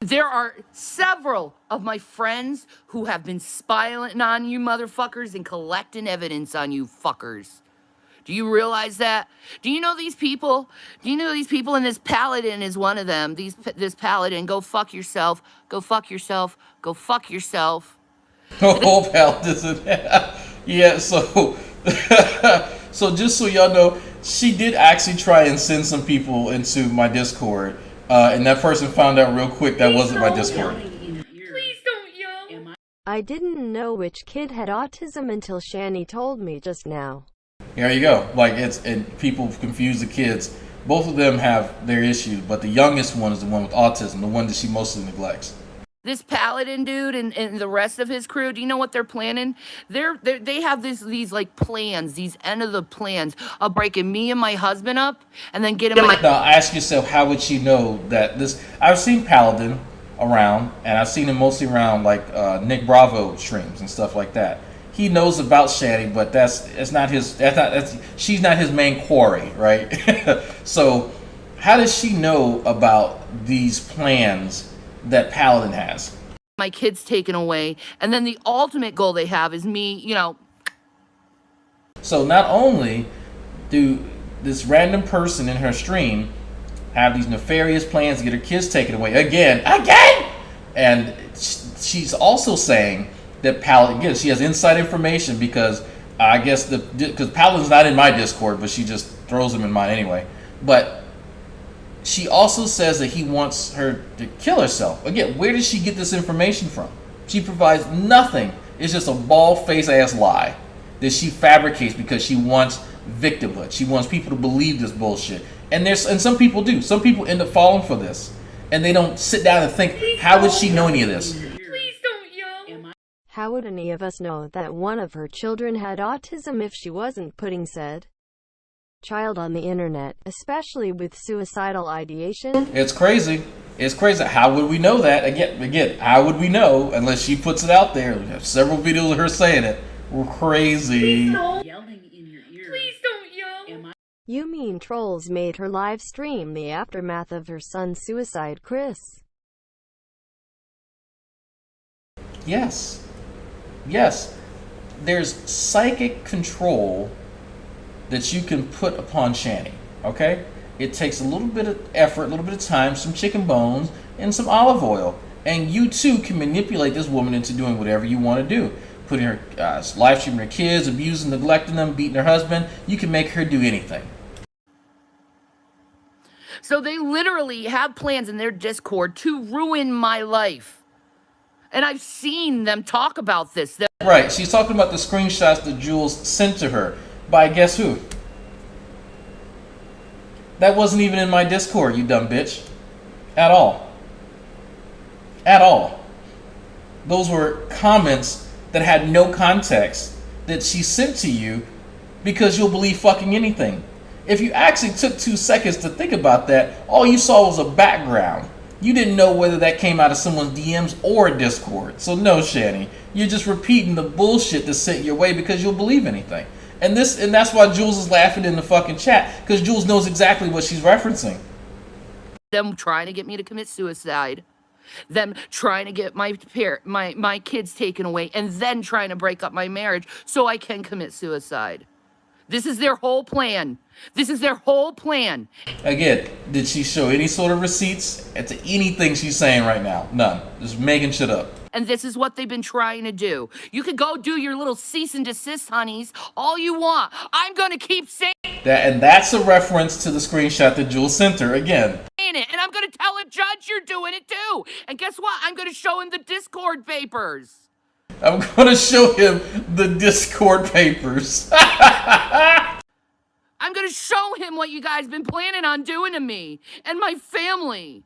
There are several of my friends who have been spying on you motherfuckers and collecting evidence on you fuckers. Do you realize that? Do you know these people? Do you know these people? And this paladin is one of them. This paladin. Go fuck yourself. Go fuck yourself. Go fuck yourself. Oh, paladin. Yeah, so... so just so y'all know, she did actually try and send some people into my Discord. And that person found out real quick that wasn't my Discord. Please don't yell. I didn't know which kid had autism until Shanny told me just now. There you go. Like, and people confuse the kids. Both of them have their issues, but the youngest one is the one with autism, the one that she mostly neglects. This paladin dude and the rest of his crew, do you know what they're planning? They have these like plans, these end of the plans of breaking me and my husband up and then getting my... Now, ask yourself, how would she know that this... I've seen Paladin around, and I've seen him mostly around, like, Nick Bravo streams and stuff like that. He knows about Shanny, but she's not his main quarry, right? So, how does she know about these plans that Paladin has? My kids taken away, and then the ultimate goal they have is me, you know. So not only do this random person in her stream have these nefarious plans to get her kids taken away again, and she's also saying that Paladin, again, she has inside information because I guess because Paladin's not in my Discord, but she just throws him in mine anyway. But she also says that he wants her to kill herself. Again, where does she get this information from? She provides nothing. It's just a bald-faced ass lie that she fabricates because she wants victimhood. She wants people to believe this bullshit. And some people do. Some people end up falling for this, and they don't sit down and think, how would she know any of this? Please don't yell. How would any of us know that one of her children had autism if she wasn't putting said child on the internet, especially with suicidal ideation? It's crazy. It's crazy. How would we know that? Again, how would we know unless she puts it out there? We have several videos of her saying it. We're crazy. Yelling in your ear. Please don't yell. You mean trolls made her live stream the aftermath of her son's suicide, Chris? Yes. Yes. There's psychic control that you can put upon Shanny, okay? It takes a little bit of effort, a little bit of time, some chicken bones, and some olive oil. And you too can manipulate this woman into doing whatever you want to do. Putting her, live streaming her kids, abusing, neglecting them, beating her husband. You can make her do anything. So they literally have plans in their Discord to ruin my life. And I've seen them talk about this. Right, she's talking about the screenshots that Jules sent to her by guess who? That wasn't even in my Discord, you dumb bitch. At all. At all. Those were comments that had no context that she sent to you because you'll believe fucking anything. If you actually took 2 seconds to think about that, all you saw was a background. You didn't know whether that came out of someone's DMs or Discord. So no, Shanny, you're just repeating the bullshit that's sent your way because you'll believe anything. And that's why Jules is laughing in the fucking chat, because Jules knows exactly what she's referencing. Them trying to get me to commit suicide, them trying to get my kids taken away, and then trying to break up my marriage so I can commit suicide. This is their whole plan. This is their whole plan. Again, did she show any sort of receipts to anything she's saying right now? None. Just making shit up. And this is what they've been trying to do. You could go do your little cease and desist, honeys, all you want. I'm going to keep saying that, and that's a reference to the screenshot that Jules sent her again. It, and I'm going to tell a judge you're doing it too. And guess what? I'm going to show him the Discord papers. I'm going to show him the Discord papers. I'm going to show him what you guys been planning on doing to me and my family.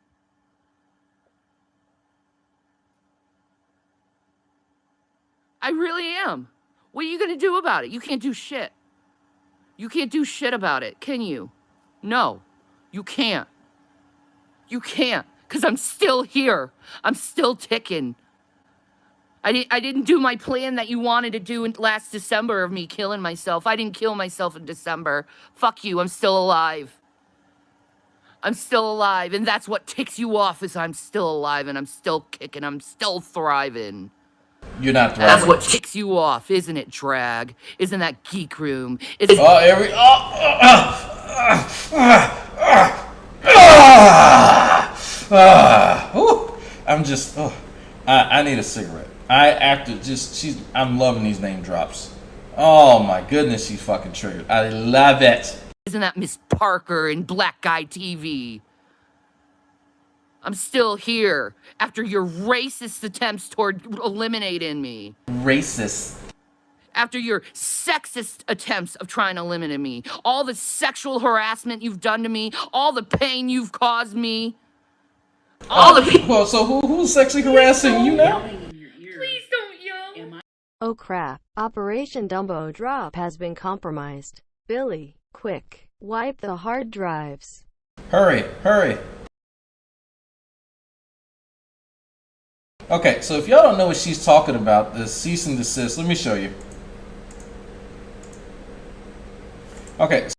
I really am. What are you going to do about it? You can't do shit. You can't do shit about it, can you? No, you can't. You can't, because I'm still here. I'm still ticking. I didn't do my plan that you wanted to do last December of me killing myself. I didn't kill myself in December. Fuck you, I'm still alive. I'm still alive, and that's what ticks you off is I'm still alive, and I'm still kicking, I'm still thriving. You're not thriving. That's what ticks you off, isn't it, Drag? Isn't that Geek Room? I'm just, I need a cigarette. I'm loving these name drops. Oh my goodness, she's fucking triggered. I love it. Isn't that Miss Parker in Black Guy TV? I'm still here after your racist attempts toward eliminating me. Racist. After your sexist attempts of trying to eliminate me. All the sexual harassment you've done to me. All the pain you've caused me. All the people. Well, so who's sexually harassing you now? Please don't yell. Oh crap, Operation Dumbo Drop has been compromised. Billy, quick, wipe the hard drives. Hurry, hurry. Okay, so if y'all don't know what she's talking about, the cease and desist, let me show you. Okay.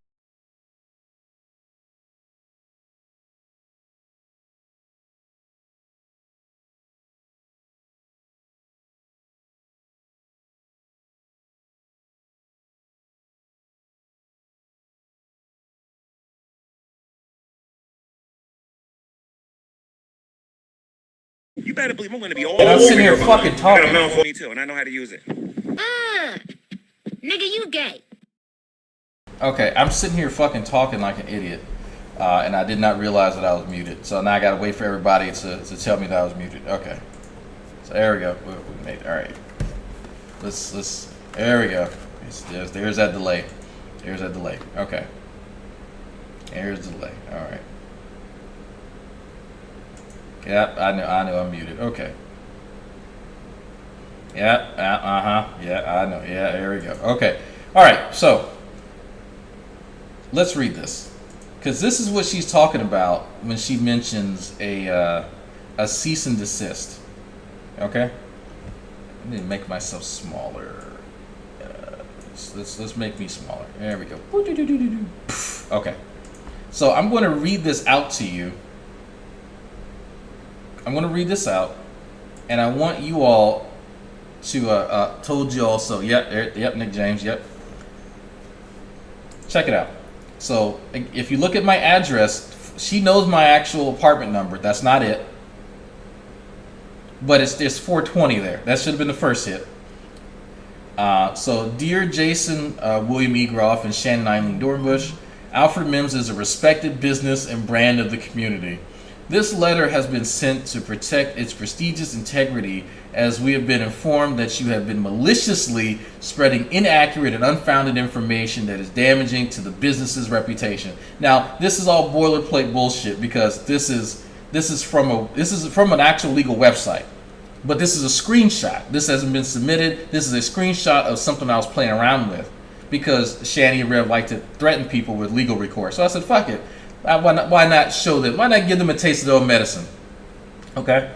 You better believe I'm going to be all And I'm over sitting here your fucking behind. talking. I got a mouth for me too, and I know how to use it. Nigga, you gay. Okay, I'm sitting here fucking talking like an idiot, and I did not realize that I was muted. So now I gotta wait for everybody to tell me that I was muted. Okay, so there we go. We made it. All right. Let's. There we go. There's that delay. There's that delay. Okay. Here's the delay. All right. Yep, I know I'm muted. Okay. Yeah, yeah, I know. Yeah, there we go. Okay. All right, so let's read this. Because this is what she's talking about when she mentions a cease and desist. Okay? I need to make myself smaller. Let's make me smaller. There we go. Okay. So I'm going to read this out to you. I'm going to read this out, and I want you all to, told you also, yep, Nick James, yep. Check it out. So, if you look at my address, she knows my actual apartment number. That's not it. But it's 420 there. That should have been the first hit. So, dear Jason, William E. Groff, and Shannon Eileen Dornbush, Alfred Mims is a respected business and brand of the community. This letter has been sent to protect its prestigious integrity, as we have been informed that you have been maliciously spreading inaccurate and unfounded information that is damaging to the business's reputation. Now, this is all boilerplate bullshit because this is from an actual legal website. But this is a screenshot. This hasn't been submitted. This is a screenshot of something I was playing around with because Shanny and Rev like to threaten people with legal recourse. So I said, fuck it. Why not show them? Why not give them a taste of their own medicine? Okay.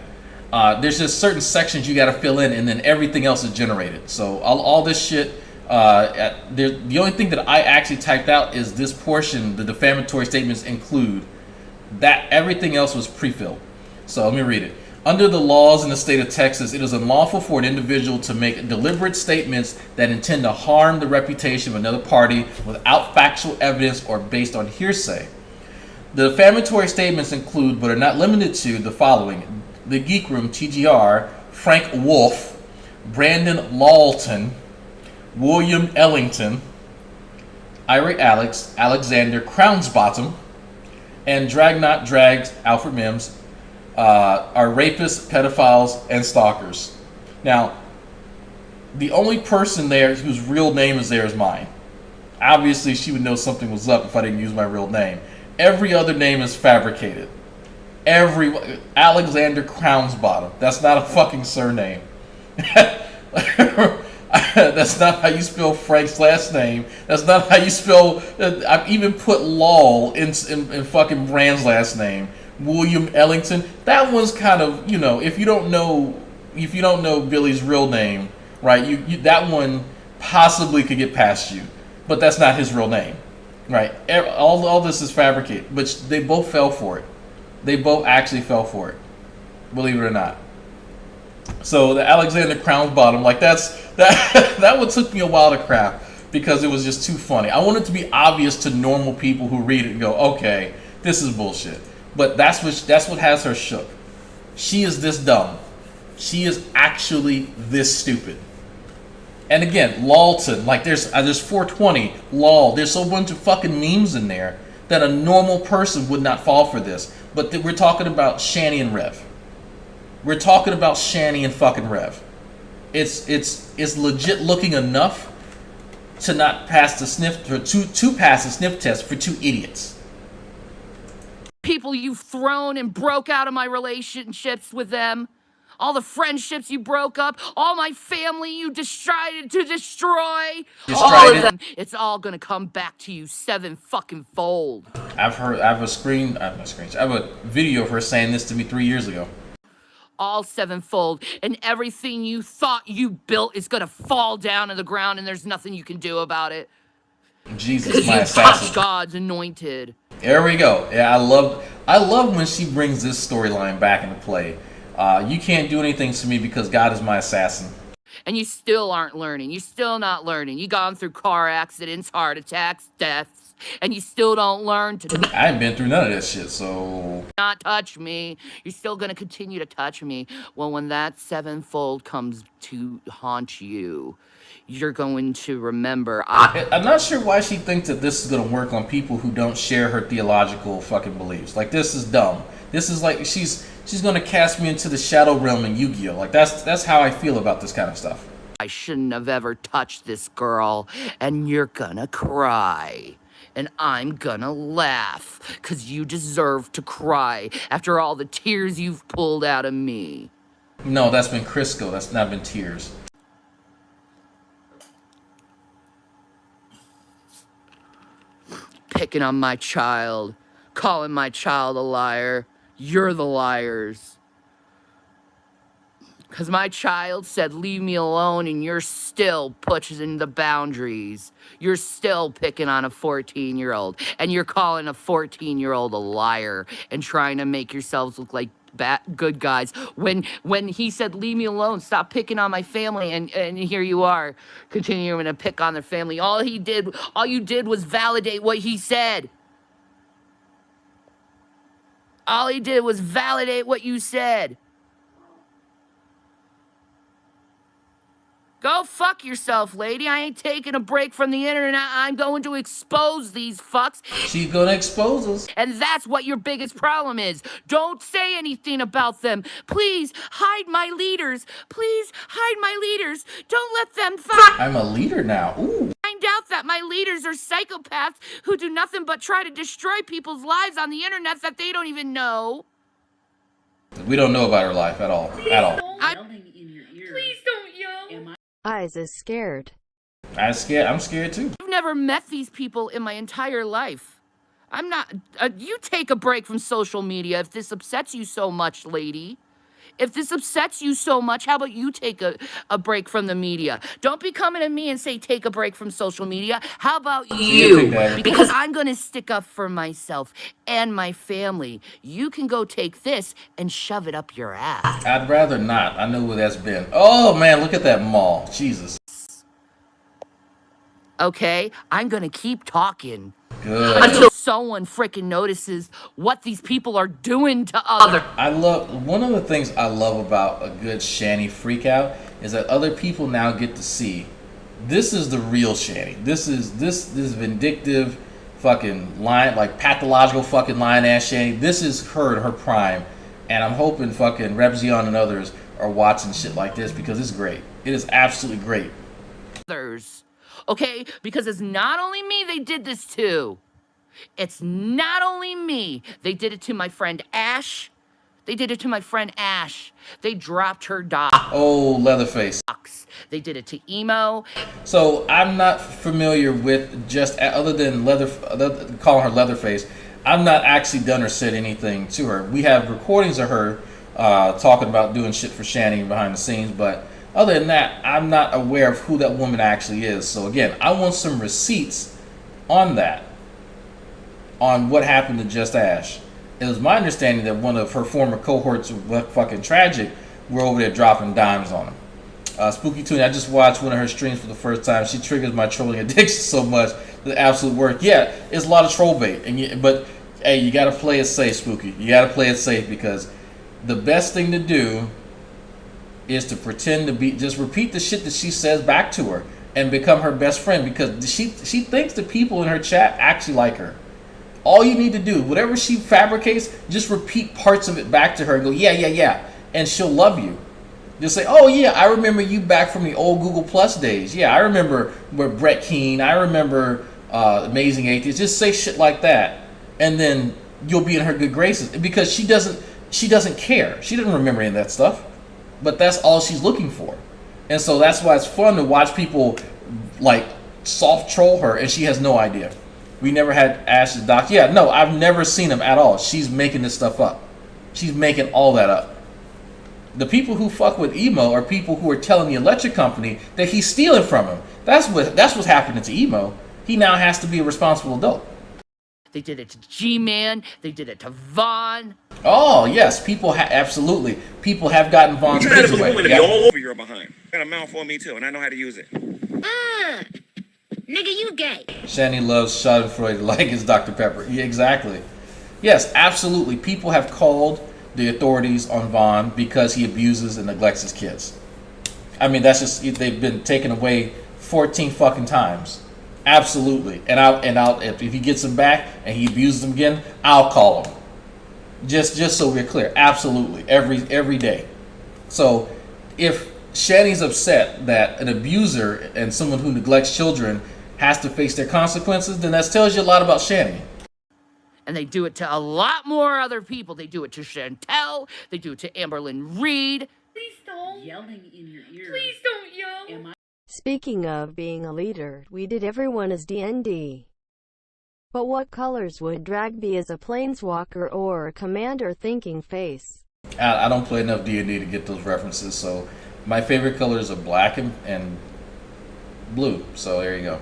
There's just certain sections you got to fill in, and then everything else is generated. So all this shit. The only thing that I actually typed out is this portion. The defamatory statements include that. Everything else was pre-filled. So let me read it. Under the laws in the state of Texas, it is unlawful for an individual to make deliberate statements that intend to harm the reputation of another party without factual evidence or based on hearsay. The defamatory statements include, but are not limited to, the following: The Geek Room, TGR, Frank Wolf, Brandon Lawton, William Ellington, Ira Alex, Alexander Crownsbottom, and Dragnauct Drags, Alfred Mims, are rapists, pedophiles, and stalkers. Now, the only person there whose real name is there is mine. Obviously, she would know something was up if I didn't use my real name. Every other name is fabricated. Alexander Crownsbottom. That's not a fucking surname. That's not how you spell Frank's last name. That's not how you spell. I've even put Lol in fucking Brand's last name. William Ellington. That one's kind of, you know, if you don't know Billy's real name, right? You that one possibly could get past you, but that's not his real name, right? All this is fabricated, but they both fell for it. They both actually fell for it, believe it or not. So the Alexander Crownsbottom, like that one took me a while to craft because it was just too funny. I want it to be obvious to normal people who read it and go, okay, this is bullshit. But that's what has her shook. She is this dumb. She is actually this stupid. And again, Lawton, like there's 420, lol. There's so bunch of fucking memes in there that a normal person would not fall for this. But we're talking about Shanny and Rev. We're talking about Shanny and fucking Rev. It's legit looking enough to not pass the sniff or to pass the sniff test for two idiots. People you've thrown and broke out of my relationships with them. All the friendships you broke up, all my family you decided to destroy. All of them. It's all gonna come back to you 7 fucking fold. I have a video of her saying this to me 3 years ago. All 7-fold, and everything you thought you built is gonna fall down to the ground, and there's nothing you can do about it. Jesus, my you assassin. touched God's anointed. There we go. Yeah, I love when she brings this storyline back into play. You can't do anything to me because God is my assassin. And you still aren't learning. You're still not learning. You've gone through car accidents, heart attacks, deaths, and you still don't learn to I ain't been through none of that shit, so... not touch me. You're still going to continue to touch me. Well, when that 7-fold comes to haunt you, you're going to remember... I'm not sure why she thinks that this is going to work on people who don't share her theological fucking beliefs. Like, this is dumb. This is like, she's going to cast me into the shadow realm in Yu-Gi-Oh! Like, that's how I feel about this kind of stuff. I shouldn't have ever touched this girl, and you're gonna cry. And I'm gonna laugh, because you deserve to cry after all the tears you've pulled out of me. No, that's been Crisco. That's not been tears. Picking on my child, calling my child a liar. You're the liars. Because my child said, leave me alone, and you're still pushing the boundaries. You're still picking on a 14-year-old, and you're calling a 14-year-old a liar and trying to make yourselves look like good guys. When he said, leave me alone, stop picking on my family, and here you are, continuing to pick on their family. All you did was validate what he said. All he did was validate what you said. Go fuck yourself, lady. I ain't taking a break from the internet. I'm going to expose these fucks. She's gonna expose us. And that's what your biggest problem is. Don't say anything about them. Please, hide my leaders. Please, hide my leaders. Don't let them I'm a leader now. Ooh. find out that my leaders are psychopaths who do nothing but try to destroy people's lives on the internet that they don't even know. We don't know about her life at all. At all. Please don't yell. Eyes is scared. I'm scared too. I've never met these people in my entire life. I'm not... you take a break from social media if this upsets you so much, lady. If this upsets you so much, how about you take a break from the media? Don't be coming to me and say, take a break from social media. How about you? Because I'm going to stick up for myself and my family. You can go take this and shove it up your ass. I'd rather not. I know where that's been. Oh, man, look at that mall. Jesus. Okay? I'm going to keep talking. Good. Until someone freaking notices what these people are doing to others. One of the things I love about a good Shanny freakout is that other people now get to see this is the real Shanny. This is vindictive fucking lion, like pathological fucking lion ass Shanny. This is her in her prime, and I'm hoping fucking Rebzion and others are watching shit like this because it's great. It is absolutely great. Okay, because it's not only me they did this to. It's not only me. They did it to my friend Ash. They did it to my friend Ash. They dropped her doc. Oh, Leatherface. They did it to Emo. So I'm not familiar with just other than calling her Leatherface. I've not actually done or said anything to her. We have recordings of her talking about doing shit for Shanny behind the scenes, but other than that, I'm not aware of who that woman actually is. So again, I want some receipts on that, on what happened to Just Ash. It was my understanding that one of her former cohorts was fucking tragic. Were over there dropping dimes on him. Spooky Toonie, I just watched one of her streams for the first time. She triggers my trolling addiction so much. The absolute work. Yeah, it's a lot of troll bait. But hey, you gotta play it safe, Spooky. You gotta play it safe, because the best thing to do is to pretend to be, just repeat the shit that she says back to her and become her best friend, because she thinks the people in her chat actually like her. All you need to do, whatever she fabricates, just repeat parts of it back to her and go, yeah, and she'll love you. Just say, oh yeah, I remember you back from the old Google Plus days. Yeah, I remember where Brett Keane. I remember Amazing Atheist. Just say shit like that, and then you'll be in her good graces, because she doesn't care. She doesn't remember any of that stuff, but that's all she's looking for. And so that's why it's fun to watch people like soft troll her, and she has no idea. We never had Ash's doc. Yeah, no, I've never seen him at all. She's making this stuff up. She's making all that up. The people who fuck with Emo are people who are telling the electric company that he's stealing from him. That's what's happening to Emo. He now has to be a responsible adult. They did it to G-Man. They did it to Vaughn. Oh yes, absolutely. People have gotten Vaughn's kids away. I'm gonna be all over your behind. Got a mouth on me too, and I know how to use it. Nigga, you gay. Shanny loves Schadenfreude like it's Dr. Pepper. Yeah, exactly. Yes, absolutely. People have called the authorities on Vaughn because he abuses and neglects his kids. I mean, that's just, they've been taken away 14 fucking times. Absolutely. And I'll if he gets them back and he abuses them again, I'll call him. Just so we're clear. Absolutely. Every day. So if Shanny's upset that an abuser and someone who neglects children has to face their consequences, then that tells you a lot about Shanny. And they do it to a lot more other people. They do it to Chantel. They do it to Amberlynn Reed. Please don't. Yelling in your ear. Please don't yell. Speaking of being a leader, we did everyone as D&D. But what colors would Drag be as a planeswalker or a commander thinking face? I don't play enough D&D to get those references, so my favorite colors are black and blue. So there you go.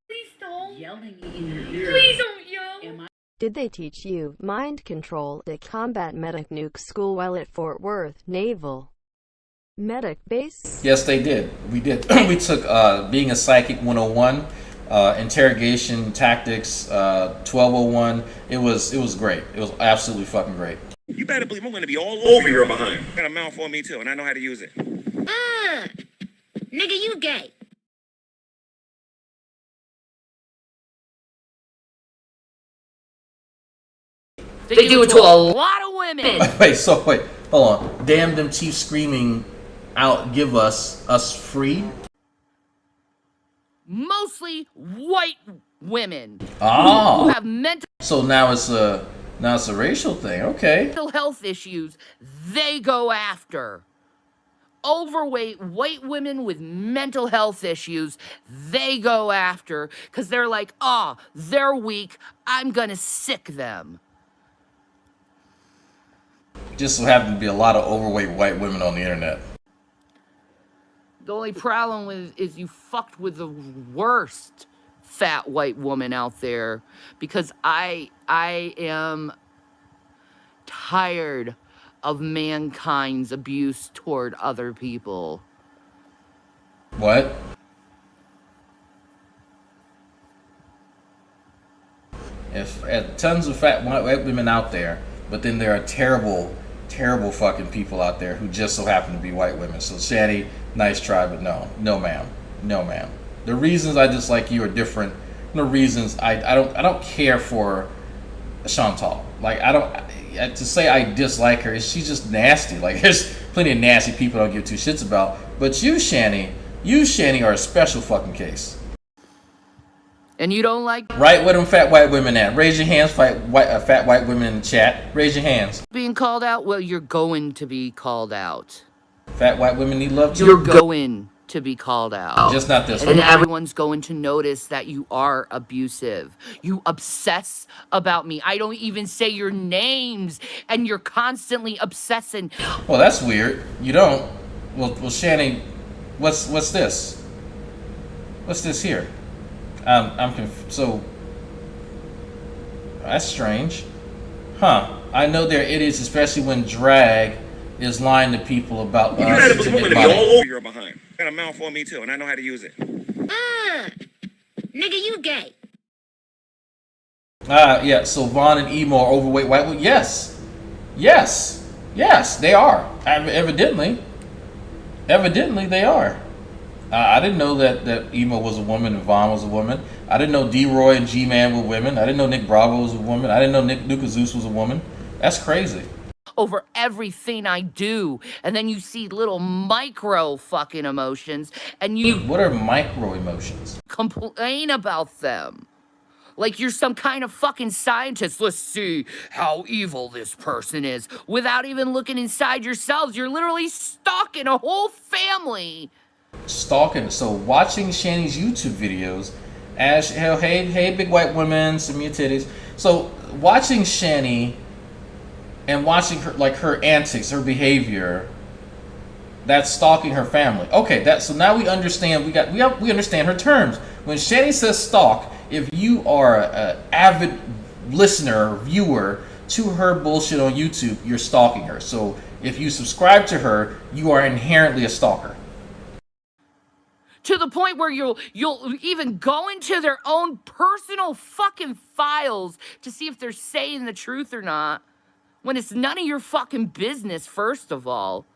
Please don't. Yelling in your ear. Please don't yell. Did they teach you mind control at Combat Medic Nuke School while at Fort Worth Naval Medic Base? Yes, they did. We did. We took Being a Psychic 101, Interrogation Tactics 1201. It was great. It was absolutely fucking great. You better believe I'm gonna be all over your behind. Got a mouth on me too, and I know how to use it. Nigga, you gay. They do it to a lot of women. Wait, hold on. Damn them chiefs screaming out, give us free. Mostly white women. Oh. Who have mental. So now it's a racial thing. Okay. Mental health issues. They go after. Overweight white women with mental health issues, they go after because they're like, oh, they're weak. I'm gonna sick them. Just so happen to be a lot of overweight white women on the internet. The only problem is you fucked with the worst fat white woman out there, because I am tired of mankind's abuse toward other people. What? If tons of fat white women out there, but then there are terrible fucking people out there who just so happen to be white women. So Shanny, nice try, but no ma'am. The reasons I dislike you are different. The reasons I don't care for Chantal. Like to say I dislike her, she's just nasty. Like there's plenty of nasty people I don't give two shits about. But you Shanny are a special fucking case. And you don't like right where them fat white women at? Raise your hands, fat white women in the chat. Raise your hands. Being called out? Well, you're going to be called out. Fat white women need love too. You're going to to be called out. Just not this And one. everyone's going to notice that you are abusive. You obsess about me. I don't even say your names, and you're constantly obsessing. Well, that's weird. You don't. Well, Shanny, what's this? What's this here? I'm confused. So that's strange, huh? I know they're idiots, especially when drag is lying to people about You us had a to woman get to be money. all over your behind. Got a mouth on me too, and I know how to use it. Nigga, you gay. Yeah. So Vaughn and Emo are overweight white women. Yes, they are. Evidently, they are. I didn't know that Emo was a woman and Vaughn was a woman. I didn't know D-Roy and G-Man were women. I didn't know Nick Bravo was a woman. I didn't know Nick Zeus was a woman. That's crazy. Over everything I do, and then you see little micro fucking emotions, and you What are micro emotions? complain about them. Like you're some kind of fucking scientist. Let's see how evil this person is. Without even looking inside yourselves, you're literally stalking a whole family. Stalking. So watching Shanny's YouTube videos, as hey big white women, send me your titties. So watching Shanny and watching her, like her antics, her behavior, that's stalking her family. Okay, so now we understand. We understand her terms. When Shanny says stalk, if you are an avid listener or viewer to her bullshit on YouTube, you're stalking her. So if you subscribe to her, you are inherently a stalker. To the point where you'll even go into their own personal fucking files to see if they're saying the truth or not. When it's none of your fucking business, first of all.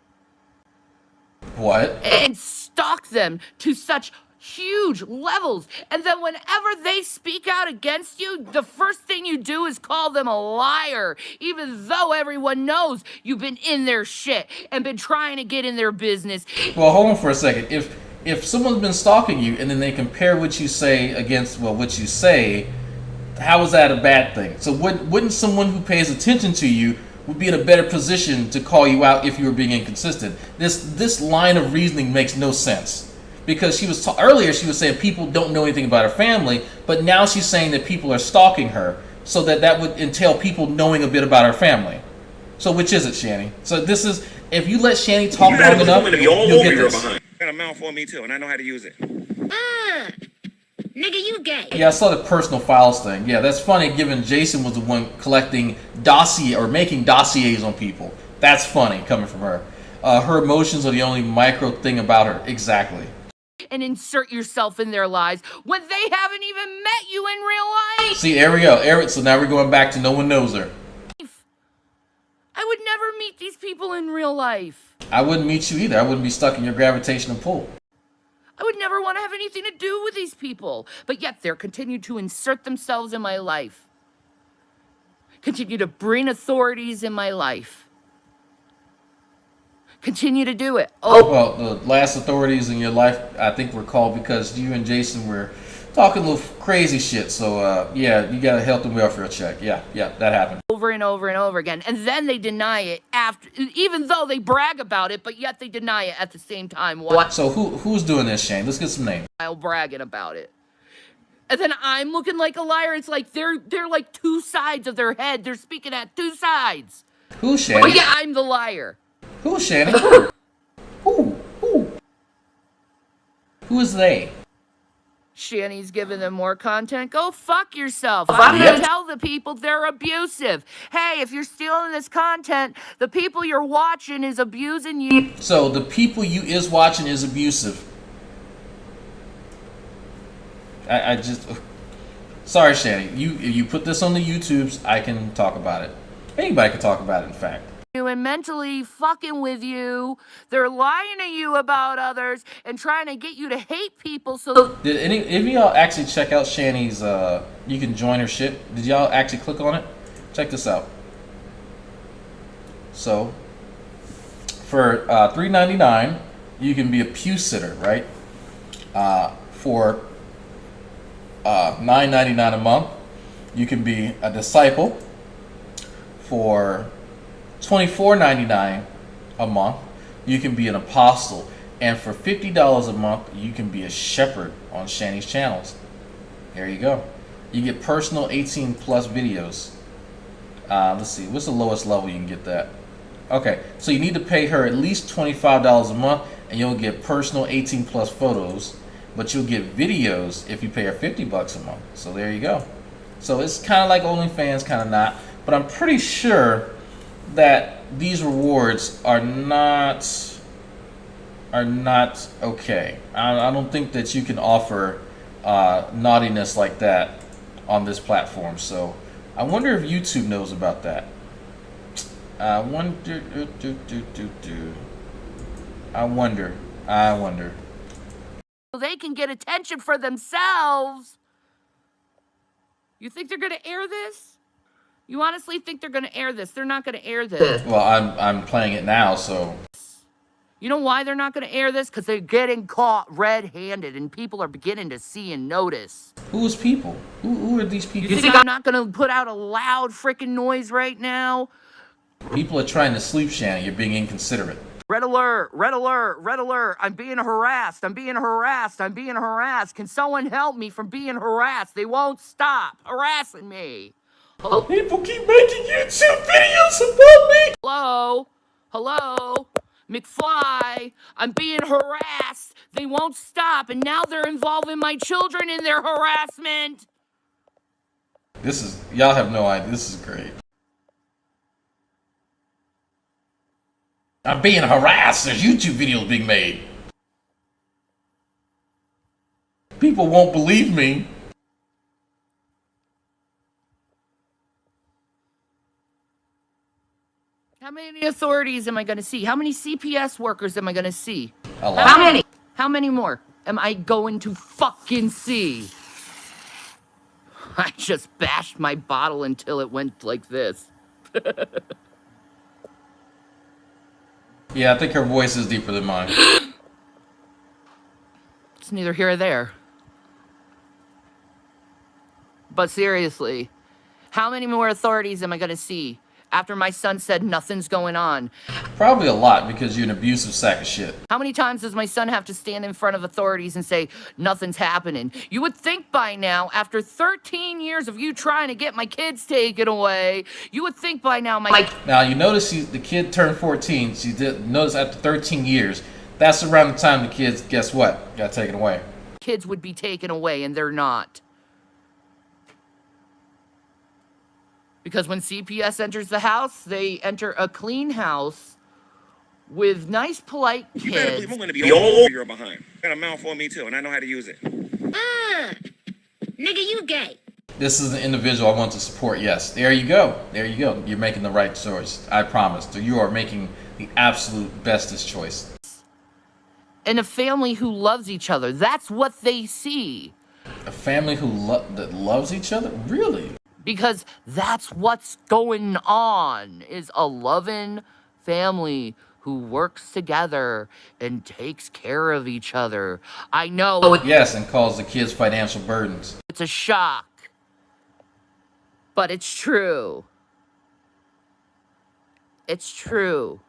What? And stalk them to such huge levels. And then whenever they speak out against you, the first thing you do is call them a liar, even though everyone knows you've been in their shit and been trying to get in their business. Well, hold on for a second. If someone's been stalking you and then they compare what you say against what you say, how is that a bad thing? So wouldn't someone who pays attention to you would be in a better position to call you out if you were being inconsistent? This line of reasoning makes no sense, because she was earlier she was saying people don't know anything about her family, but now she's saying that people are stalking her, so that would entail people knowing a bit about her family. So which is it, Shanny? So this is, if you let Shanny talk long enough, you'll get this. Got a mouth on me too, and I know how to use it. Nigga, you gay. Yeah, I saw the personal files thing. Yeah, that's funny, given Jason was the one collecting making dossiers on people. That's funny coming from her. Her emotions are the only micro thing about her. Exactly. And insert yourself in their lives when they haven't even met you in real life. See, there we go. So now we're going back to no one knows her. I would never meet these people in real life. I wouldn't meet you either. I wouldn't be stuck in your gravitational pull. I would never want to have anything to do with these people. But yet they're continued to insert themselves in my life. Continue to bring authorities in my life. Continue to do it. Well, the last authorities in your life, I think, were called because you and Jason were talking a little crazy shit. So, yeah, you got a health and welfare check. Yeah, that happened. Over and over and over again. And then they deny it after, even though they brag about it, but yet they deny it at the same time. What? So who's doing this, Shane? Let's get some names. While bragging about it. And then I'm looking like a liar. It's like they're like two sides of their head. They're speaking at two sides. Who's Shanny? But yeah, I'm the liar. Who's Shanny? Who? Who is they? Shanny's giving them more content. Go fuck yourself. I'm going to tell the people they're abusive. Hey, if you're stealing this content, the people you're watching is abusing you. So the people you is watching is abusive. I just... Sorry, Shanny. You put this on the YouTubes, I can talk about it. Anybody can talk about it, in fact. And mentally fucking with you. They're lying to you about others and trying to get you to hate people. So Did any of y'all actually check out Shanny's you can join her shit? Did y'all actually click on it? Check this out. So for $3.99 you can be a pew sitter, right? For $9.99 a month you can be a disciple. For $24.99 a month, you can be an apostle. And for $50 a month, you can be a shepherd on Shanny's channels. There you go. You get personal 18 plus videos. Let's see, what's the lowest level you can get that? Okay, so you need to pay her at least $25 a month, and you'll get personal 18 plus photos, but you'll get videos if you pay her $50 a month. So there you go. So it's kind of like OnlyFans, kind of not, but I'm pretty sure that these rewards are not okay. I don't think that you can offer naughtiness like that on this platform. So I wonder if YouTube knows about that. I wonder. They can get attention for themselves. You think they're gonna air this? You honestly think they're gonna air this? They're not gonna air this. Well, I'm playing it now, so. You know why they're not gonna air this? Because they're getting caught red-handed, and people are beginning to see and notice. Who is people? Who are these people? You think I'm not gonna put out a loud freaking noise right now? People are trying to sleep, Shanny. You're being inconsiderate. Red alert, red alert, red alert. I'm being harassed. I'm being harassed. I'm being harassed. Can someone help me from being harassed? They won't stop harassing me. Hello? People keep making YouTube videos about me. Hello? Hello? McFly, I'm being harassed. They won't stop, and now they're involving my children in their harassment. Y'all have no idea. This is great. I'm being harassed. There's YouTube videos being made. People won't believe me. How many authorities am I going to see? How many CPS workers am I going to see? A lot. How many? How many more am I going to fucking see? I just bashed my bottle until it went like this. Yeah, I think her voice is deeper than mine. It's neither here or there. But seriously, how many more authorities am I going to see after my son said nothing's going on? Probably a lot, because you're an abusive sack of shit. How many times does my son have to stand in front of authorities and say, nothing's happening? You would think by now, after 13 years of you trying to get my kids taken away, you would think by now Now, you notice the kid turned 14. So you did notice after 13 years, that's around the time the kids, guess what, got taken away. Kids would be taken away, and they're not. Because when CPS enters the house, they enter a clean house with nice, polite kids. You better believe I'm going to be all over your behind. Got a mouth on me too, and I know how to use it. Nigga, you gay. This is an individual I want to support, yes. There you go. There you go. You're making the right choice. I promise. So you are making the absolute bestest choice. And a family who loves each other. That's what they see. A family that loves each other? Really? Because that's what's going on, is a loving family who works together and takes care of each other. I know. Yes, and cause the kids financial burdens. It's a shock. But it's true. It's true.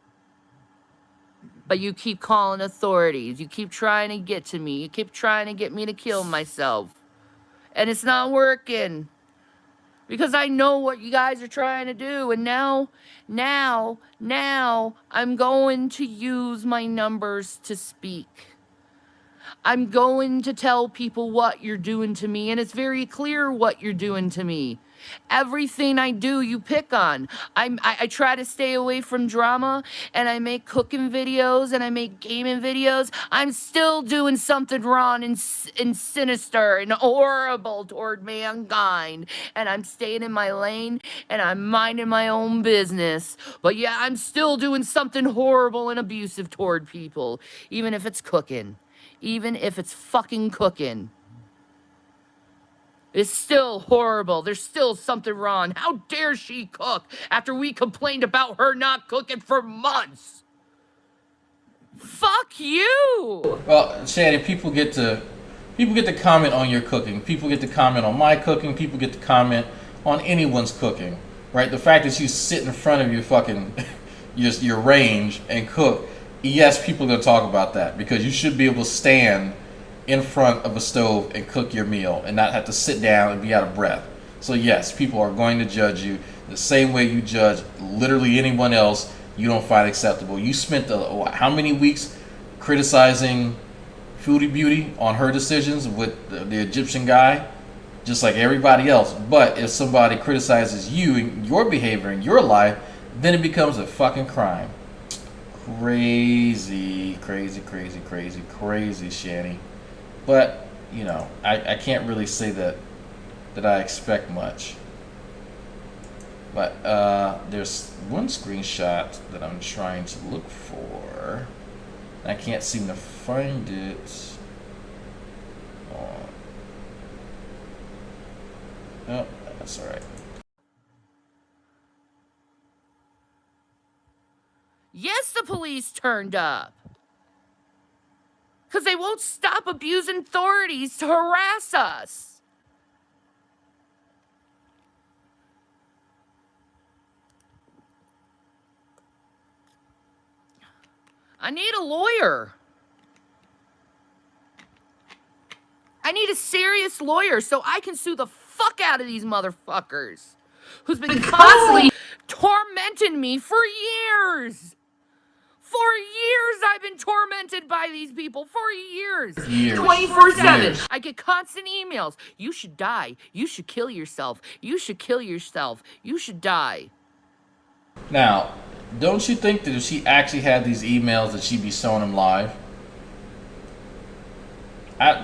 But you keep calling authorities. You keep trying to get to me. You keep trying to get me to kill myself. And it's not working. Because I know what you guys are trying to do. And now, I'm going to use my numbers to speak. I'm going to tell people what you're doing to me. And it's very clear what you're doing to me. Everything I do, you pick on. I try to stay away from drama, and I make cooking videos, and I make gaming videos. I'm still doing something wrong and sinister and horrible toward mankind, and I'm staying in my lane, and I'm minding my own business. But yeah, I'm still doing something horrible and abusive toward people, even if it's cooking. Even if it's fucking cooking. It's still horrible. There's still something wrong. How dare she cook after we complained about her not cooking for months? Fuck you! Well, Shanny, people get to comment on your cooking. People get to comment on my cooking. People get to comment on anyone's cooking, right? The fact that you sit in front of your fucking your range and cook yes, people are going to talk about that because you should be able to stand in front of a stove and cook your meal and not have to sit down and be out of breath. So yes, people are going to judge you the same way you judge literally anyone else you don't find acceptable. You spent how many weeks criticizing Foodie Beauty on her decisions with the Egyptian guy, just like everybody else. But if somebody criticizes you and your behavior in your life, then it becomes a fucking crime. Crazy, crazy, crazy, crazy, crazy, Shanny. But, you know, I can't really say that I expect much. But there's one screenshot that I'm trying to look for. I can't seem to find it. Oh, that's all right. Yes, the police turned up. Because they won't stop abusing authorities to harass us. I need a lawyer. I need a serious lawyer so I can sue the fuck out of these motherfuckers who's been constantly tormenting me for years. For years I've been tormented by these people. For years. 24/7. I get constant emails. You should die. You should kill yourself. You should kill yourself. You should die. Now, don't you think that if she actually had these emails that she'd be showing them live?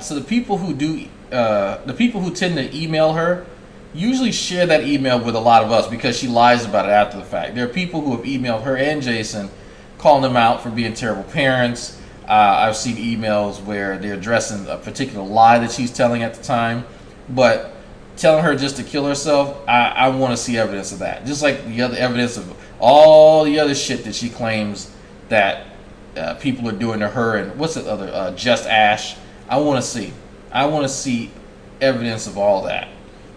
So the people who tend to email her usually share that email with a lot of us because she lies about it after the fact. There are people who have emailed her and Jason calling them out for being terrible parents. I've seen emails where they're addressing a particular lie that she's telling at the time, but telling her just to kill herself, I want to see evidence of that. Just like the other evidence of all the other shit that she claims that people are doing to her and what's the other, Just Ash. I want to see evidence of all that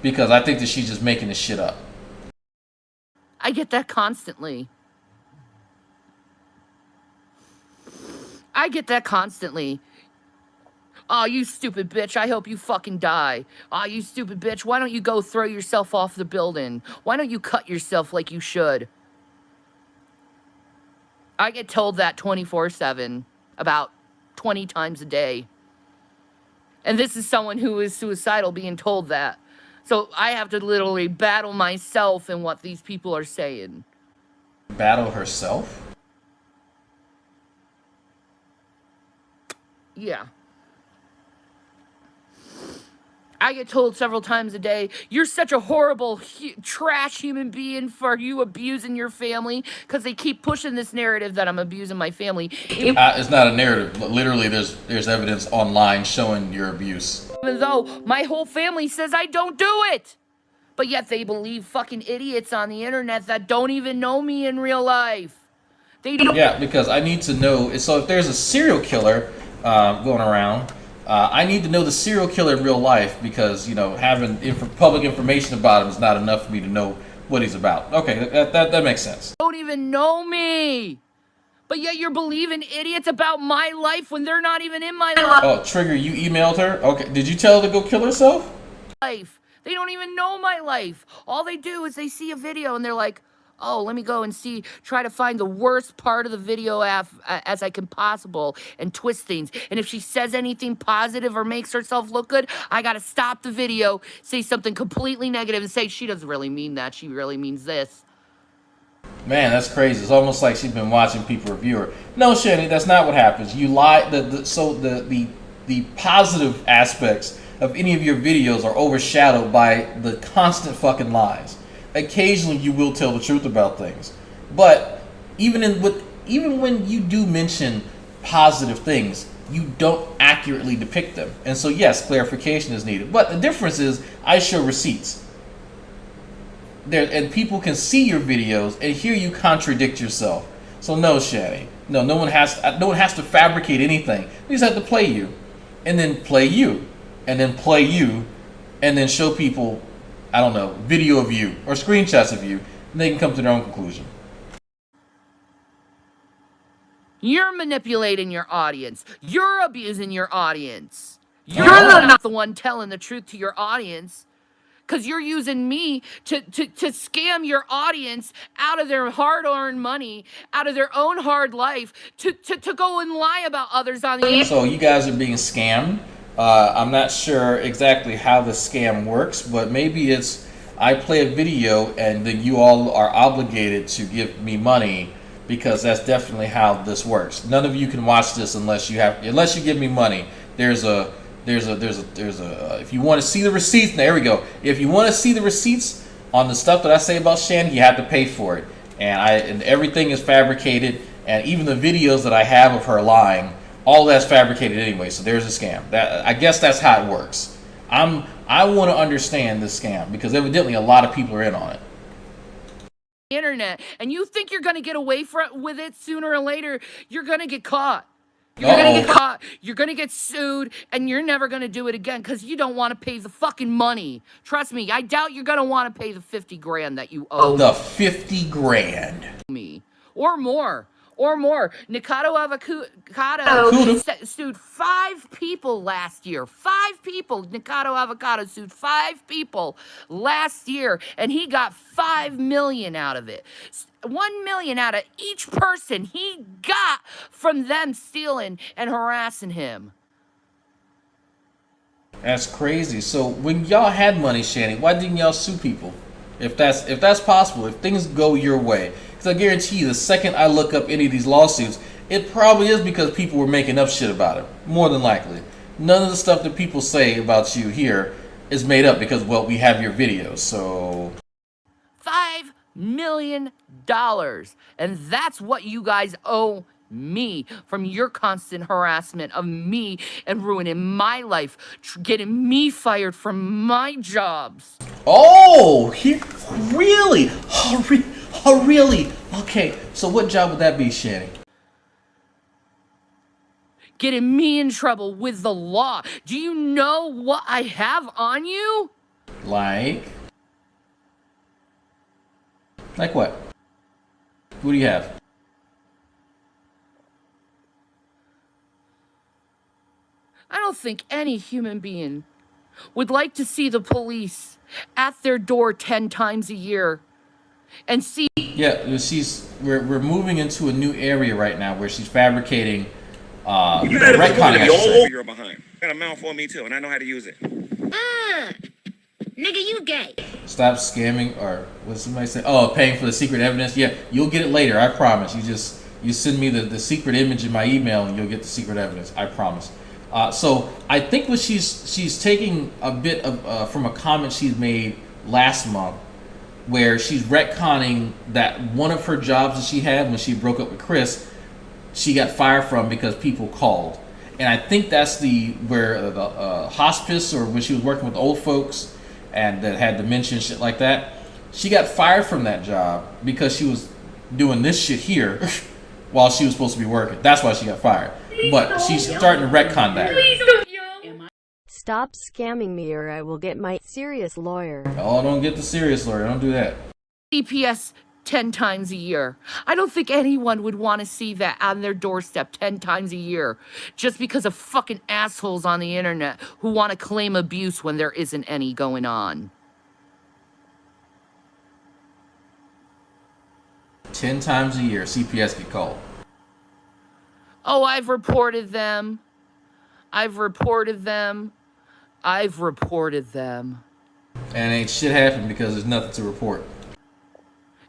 because I think that she's just making this shit up. I get that constantly. Aw, you stupid bitch, I hope you fucking die. Aw, you stupid bitch, why don't you go throw yourself off the building? Why don't you cut yourself like you should? I get told that 24/7, about 20 times a day. And this is someone who is suicidal being told that. So I have to literally battle myself in what these people are saying. Battle herself? Yeah. I get told several times a day, you're such a horrible, trash human being for you abusing your family, because they keep pushing this narrative that I'm abusing my family. It's not a narrative. Literally, there's evidence online showing your abuse. Even though my whole family says I don't do it. But yet they believe fucking idiots on the internet that don't even know me in real life. They don't. Yeah, because I need to know. So if there's a serial killer going around, I need to know the serial killer in real life because, you know, having public information about him is not enough for me to know what he's about. Okay, that makes sense. Don't even know me. But yet you're believing idiots about my life when they're not even in my life. Oh, Trigger, you emailed her? Okay, did you tell her to go kill herself? They don't even know my life. All they do is they see a video and they're like, oh, let me go and try to find the worst part of the video as I can possible and twist things. And if she says anything positive or makes herself look good, I gotta stop the video, say something completely negative and say she doesn't really mean that, she really means this. Man, that's crazy. It's almost like she's been watching people review her. No, Shanny, that's not what happens. You lie. The positive aspects of any of your videos are overshadowed by the constant fucking lies. Occasionally, you will tell the truth about things, but even when you do mention positive things, you don't accurately depict them. And so, yes, clarification is needed. But the difference is, I show receipts. And people can see your videos and hear you contradict yourself. So no, Shanny, no one has to fabricate anything. We just have to play you, and then play you, and then play you, and then show people, I don't know, video of you or screenshots of you, and they can come to their own conclusion. You're manipulating your audience. You're abusing your audience. You're not the one telling the truth to your audience. Because you're using me to scam your audience out of their hard-earned money, out of their own hard life, to go and lie about others on the internet. So you guys are being scammed. I'm not sure exactly how the scam works, but maybe it's I play a video and then you all are obligated to give me money, because that's definitely how this works. None of you can watch this unless you give me money. There's a if you want to see the receipts, there we go. If you want to see the receipts on the stuff that I say about Shanny, you have to pay for it. And everything is fabricated, and even the videos that I have of her lying, all that's fabricated anyway. So there's a scam. I guess that's how it works. I want to understand this scam because evidently a lot of people are in on it. Internet, and you think you're gonna get away with it sooner or later, you're gonna get caught. You're gonna get caught, you're gonna get sued, and you're never gonna do it again because you don't want to pay the fucking money. Trust me, I doubt you're gonna want to pay the 50 grand that you owe. The 50 grand. Me. Or more. Nikado Avocado sued 5 people last year. 5 people. Nikado Avocado sued 5 people last year, and he got $5 million out of it. $1 million out of each person he got from them stealing and harassing him. That's crazy. So when y'all had money, Shanny, why didn't y'all sue people? If that's possible, if things go your way. Because I guarantee you, the second I look up any of these lawsuits, it probably is because people were making up shit about it. More than likely. None of the stuff that people say about you here is made up because, well, we have your videos, so... $5 million. And that's what you guys owe me from your constant harassment of me and ruining my life, getting me fired from my jobs. Oh, really? Oh, really? Okay, so what job would that be, Shanny? Getting me in trouble with the law. Do you know what I have on you? Like what? What do you have? I don't think any human being would like to see the police at their door 10 times a year and see. Yeah, we're moving into a new area right now where she's fabricating retconning. All over your behind. Got a mouth for me too, and I know how to use it. Nigga, you gay. Stop scamming, or what somebody say? Oh, paying for the secret evidence. Yeah, you'll get it later. I promise. You send me the secret image in my email, and you'll get the secret evidence. I promise. So I think what she's taking a bit of from a comment she's made last month, where she's retconning that one of her jobs that she had when she broke up with Chris, she got fired from because people called. And I think that's where the hospice, or when she was working with old folks and that had dementia and shit like that, she got fired from that job because she was doing this shit here while she was supposed to be working. That's why she got fired. But she's starting to retcon that. Stop scamming me or I will get my serious lawyer. Oh, don't get the serious lawyer. Don't do that. CPS 10 times a year. I don't think anyone would want to see that on their doorstep 10 times a year just because of fucking assholes on the internet who want to claim abuse when there isn't any going on. 10 times a year, CPS get called. Oh, I've reported them. I've reported them. And ain't shit happened because there's nothing to report.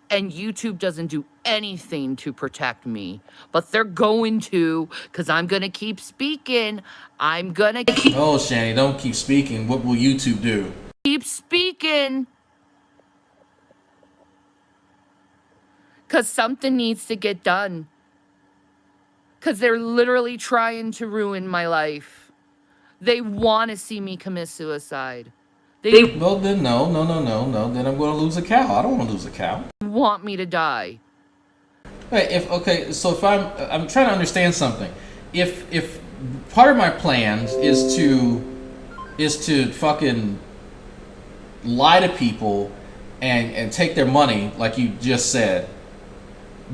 And YouTube doesn't do anything to protect me. But they're going to, because I'm going to keep speaking. Oh, Shanny, don't keep speaking. What will YouTube do? Keep speaking. Because something needs to get done. Because they're literally trying to ruin my life. They want to see me commit suicide. Well, then no. Then I'm going to lose a cow. I don't want to lose a cow. Want me to die. Wait, so if I'm trying to understand something. If part of my plans is to fucking lie to people and take their money, like you just said,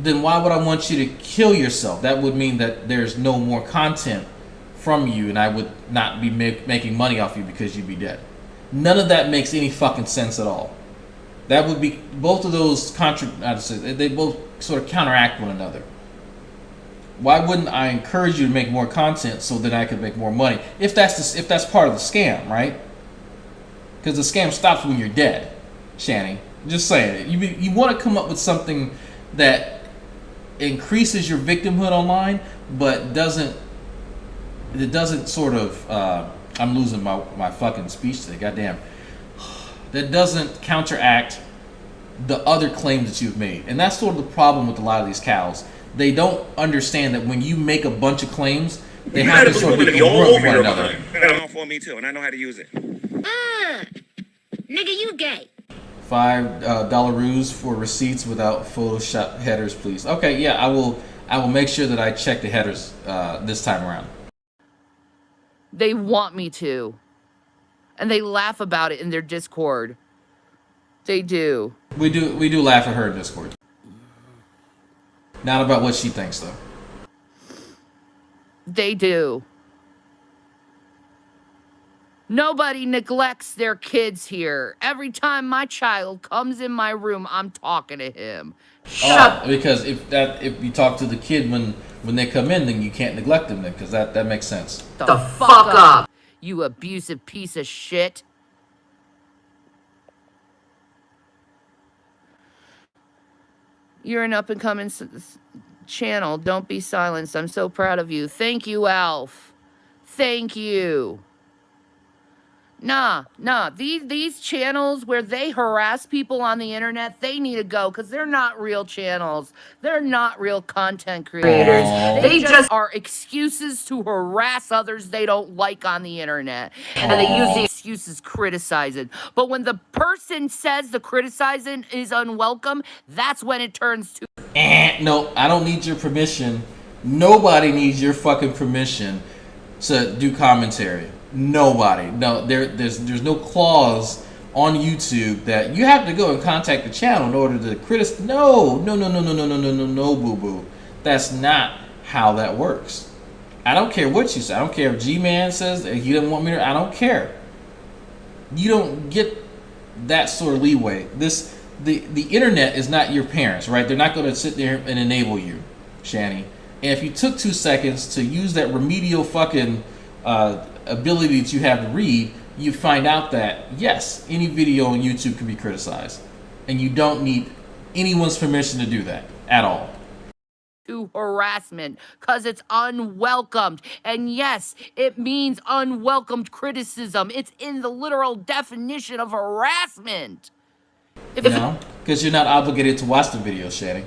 then why would I want you to kill yourself? That would mean that there's no more content from you, and I would not be making money off you because you'd be dead. None of that makes any fucking sense at all. That would be, both of those they both sort of counteract one another. Why wouldn't I encourage you to make more content so that I could make more money? If that's part of the scam, right? Because the scam stops when you're dead, Shanny. Just saying it. You want to come up with something that increases your victimhood online, but it doesn't sort of I'm losing my fucking speech today, goddamn. That doesn't counteract the other claims that you've made. And that's sort of the problem with a lot of these cows. They don't understand that when you make a bunch of claims, they have to sort of be congruent with one another. For me too, and I know how to use it. Nigga, you gay. $5 for receipts without Photoshop headers, please. Okay, yeah, I will make sure that I check the headers this time around. They want me to. And they laugh about it in their Discord. They do. We do laugh at her in Discord. Not about what she thinks, though. They do. Nobody neglects their kids here. Every time my child comes in my room, I'm talking to him. Shut up. Because if you talk to the kid when they come in, then you can't neglect them, then, because that makes sense. The fuck up, you abusive piece of shit. You're an up-and-coming channel. Don't be silenced. I'm so proud of you. Thank you, Alf. Thank you. Nah. These channels where they harass people on the internet, they need to go because they're not real channels. They're not real content creators. Aww. They just are excuses to harass others they don't like on the internet. And they use the excuses criticizing. But when the person says the criticizing is unwelcome, that's when it turns to... No, I don't need your permission. Nobody needs your fucking permission to do commentary. Nobody. No, there's no clause on YouTube that you have to go and contact the channel in order to criticize. No, boo boo. That's not how that works. I don't care what you say. I don't care if G-Man says that he didn't want me to. I don't care. You don't get that sort of leeway. The internet is not your parents, right? They're not going to sit there and enable you, Shanny. And if you took 2 seconds to use that remedial fucking ability that you have to read, you find out that yes, any video on YouTube can be criticized, and you don't need anyone's permission to do that at all. To harassment, because it's unwelcomed. And yes, it means unwelcomed criticism. It's in the literal definition of harassment. Because you're not obligated to watch the video, Shanny.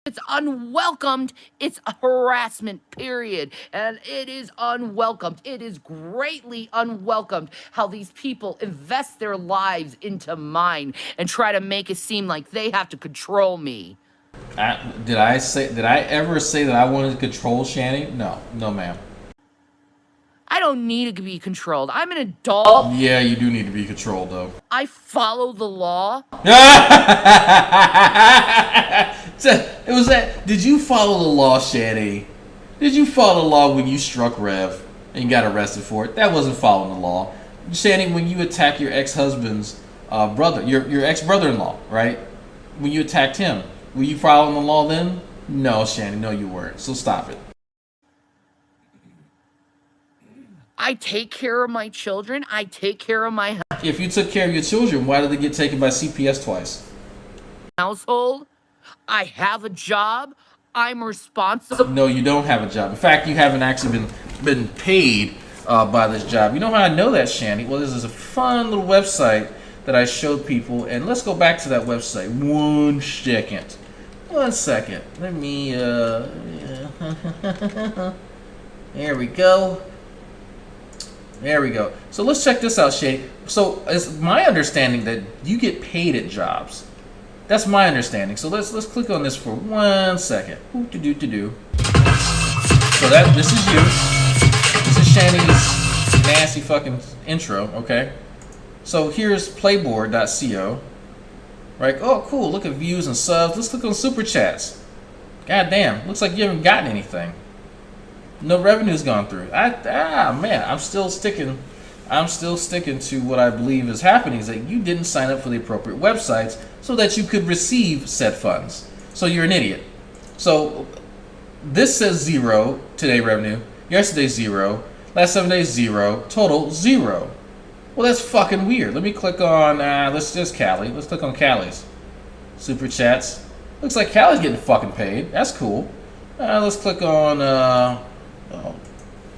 It's unwelcomed. It's a harassment, period. And it is unwelcomed. It is greatly unwelcomed how these people invest their lives into mine and try to make it seem like they have to control me. Did I ever say that I wanted to control Shanny? No, ma'am. I don't need to be controlled. I'm an adult. Yeah, you do need to be controlled, though. I follow the law. It was that. Did you follow the law, Shanny? Did you follow the law when you struck Rev and got arrested for it? That wasn't following the law. Shanny, when you attacked your ex-husband's brother, your ex-brother-in-law, right? When you attacked him, were you following the law then? No, Shanny, no you weren't. So stop it. I take care of my children. I take care of my If you took care of your children, why did they get taken by CPS twice? household. I have a job. I'm responsible. No, you don't have a job. In fact, you haven't actually been paid by this job. You know how I know that, Shanny? Well, this is a fun little website that I showed people, and let's go back to that website. 1 second. 1 second. Let me. There we go. There we go. So let's check this out, Shay. So it's my understanding that you get paid at jobs. That's my understanding. So let's click on this for 1 second. So this is you. This is Shanny's nasty fucking intro, okay? So here's playboard.co. Right? Oh, cool. Look at views and subs. Let's click on super chats. God damn, looks like you haven't gotten anything. No revenue's gone through. Man, I'm still sticking to what I believe is happening, is that you didn't sign up for the appropriate websites so that you could receive said funds. So you're an idiot. So this says 0 today revenue, yesterday 0, last 7 days 0, total 0. Well, that's fucking weird. Let me click on, let's just Callie. Let's click on Callie's super chats. Looks like Callie's getting fucking paid. That's cool. Let's click on,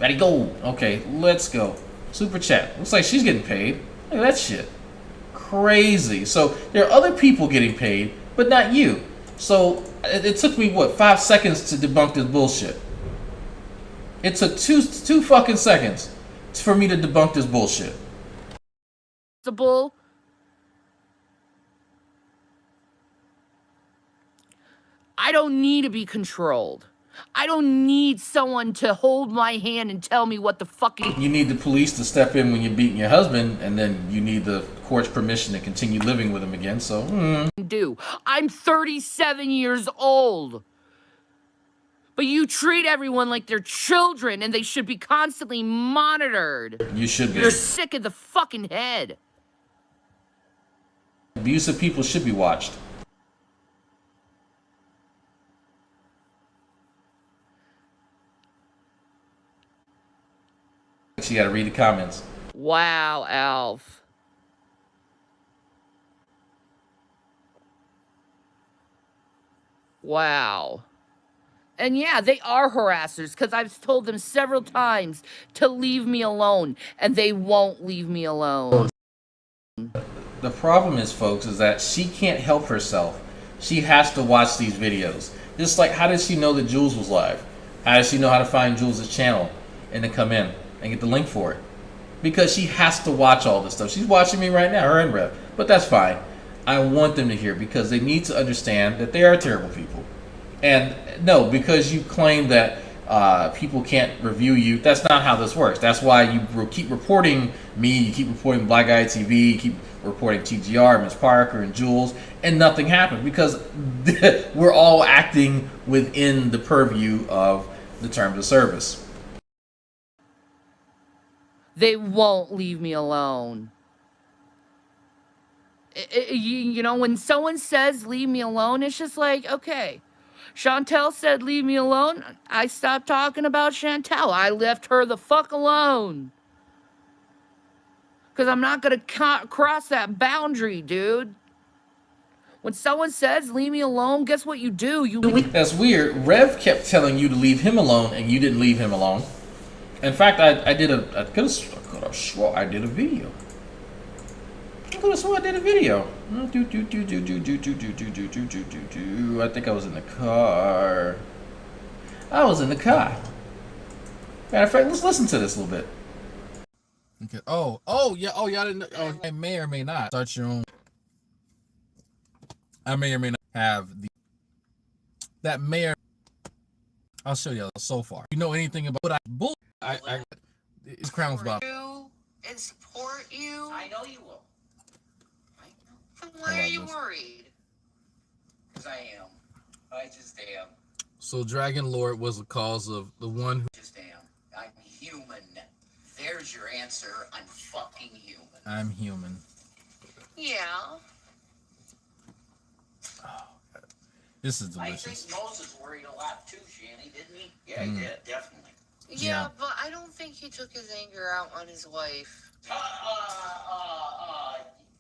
ready, go. Okay, let's go. Super chat. Looks like she's getting paid. Look at that shit. Crazy. So there are other people getting paid, but not you. So it took me, what, 5 seconds to debunk this bullshit. It took two fucking seconds for me to debunk this bullshit. The bull. I don't need to be controlled. I don't need someone to hold my hand and tell me what the fucking... You need the police to step in when you're beating your husband, and then you need the court's permission to continue living with him again, so... Do. I'm 37 years old. But you treat everyone like they're children, and they should be constantly monitored. You should be. You're sick in the fucking head. Abusive people should be watched. You gotta read the comments. Wow, Alf. Wow. And yeah, they are harassers, because I've told them several times to leave me alone, and they won't leave me alone. The problem is, folks, is that she can't help herself. She has to watch these videos. Just like, how did she know that Jules was live? How does she know how to find Jules' channel and to come in and get the link for it? Because she has to watch all this stuff. She's watching me right now, her and Rev. But that's fine. I want them to hear, because they need to understand that they are terrible people. And no, because you claim that people can't review you, that's not how this works. That's why you keep reporting me, you keep reporting Black Guy TV, you keep reporting TGR, Miss Parker, and Jules, and nothing happens, because we're all acting within the purview of the terms of service. They won't leave me alone. You know, when someone says leave me alone, it's just like, okay. Chantel said leave me alone. I stopped talking about Chantel. I left her the fuck alone. Because I'm not going to cross that boundary, dude. When someone says leave me alone, guess what you do? That's weird. Rev kept telling you to leave him alone, and you didn't leave him alone. In fact, I did a video. I could have sworn I did a video. I think I was in the car. I was in the car. Matter of fact, let's listen to this a little bit. Okay. Oh, yeah. Oh, yeah. I didn't know. Oh, I may or may not start your own. I may or may not have the. That may or. I'll show you so far. You know anything about what I bull? It's Crown's about. And support you. I know you will. Why are you worried? Because I am. I just am. So Dragon Lord was the cause of the one who... Just am. I'm human. There's your answer. I'm fucking human. I'm human. Yeah. Oh, God. This is delicious. I think Moses worried a lot too, Shanny, didn't he? Yeah, he did, definitely. Yeah, but I don't think he took his anger out on his wife.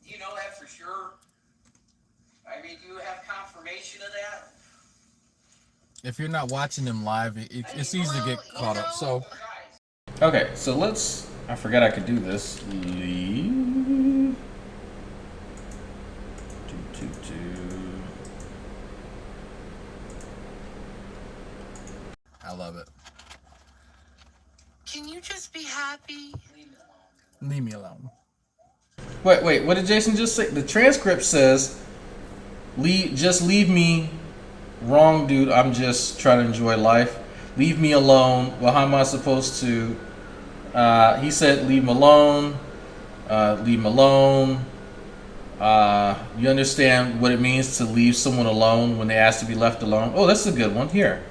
You know that for sure? I mean, do you have confirmation of that? If you're not watching them live, it's easy to get caught up. So, okay, so let's. I forgot I could do this. Leave. I love it. Can you just be happy? Leave me alone. Wait, what did Jason just say? The transcript says, just leave me. Wrong, dude. I'm just trying to enjoy life. Leave me alone. Well, how am I supposed to? He said, leave him alone. Leave him alone. You understand what it means to leave someone alone when they ask to be left alone? Oh, that's a good one. Here,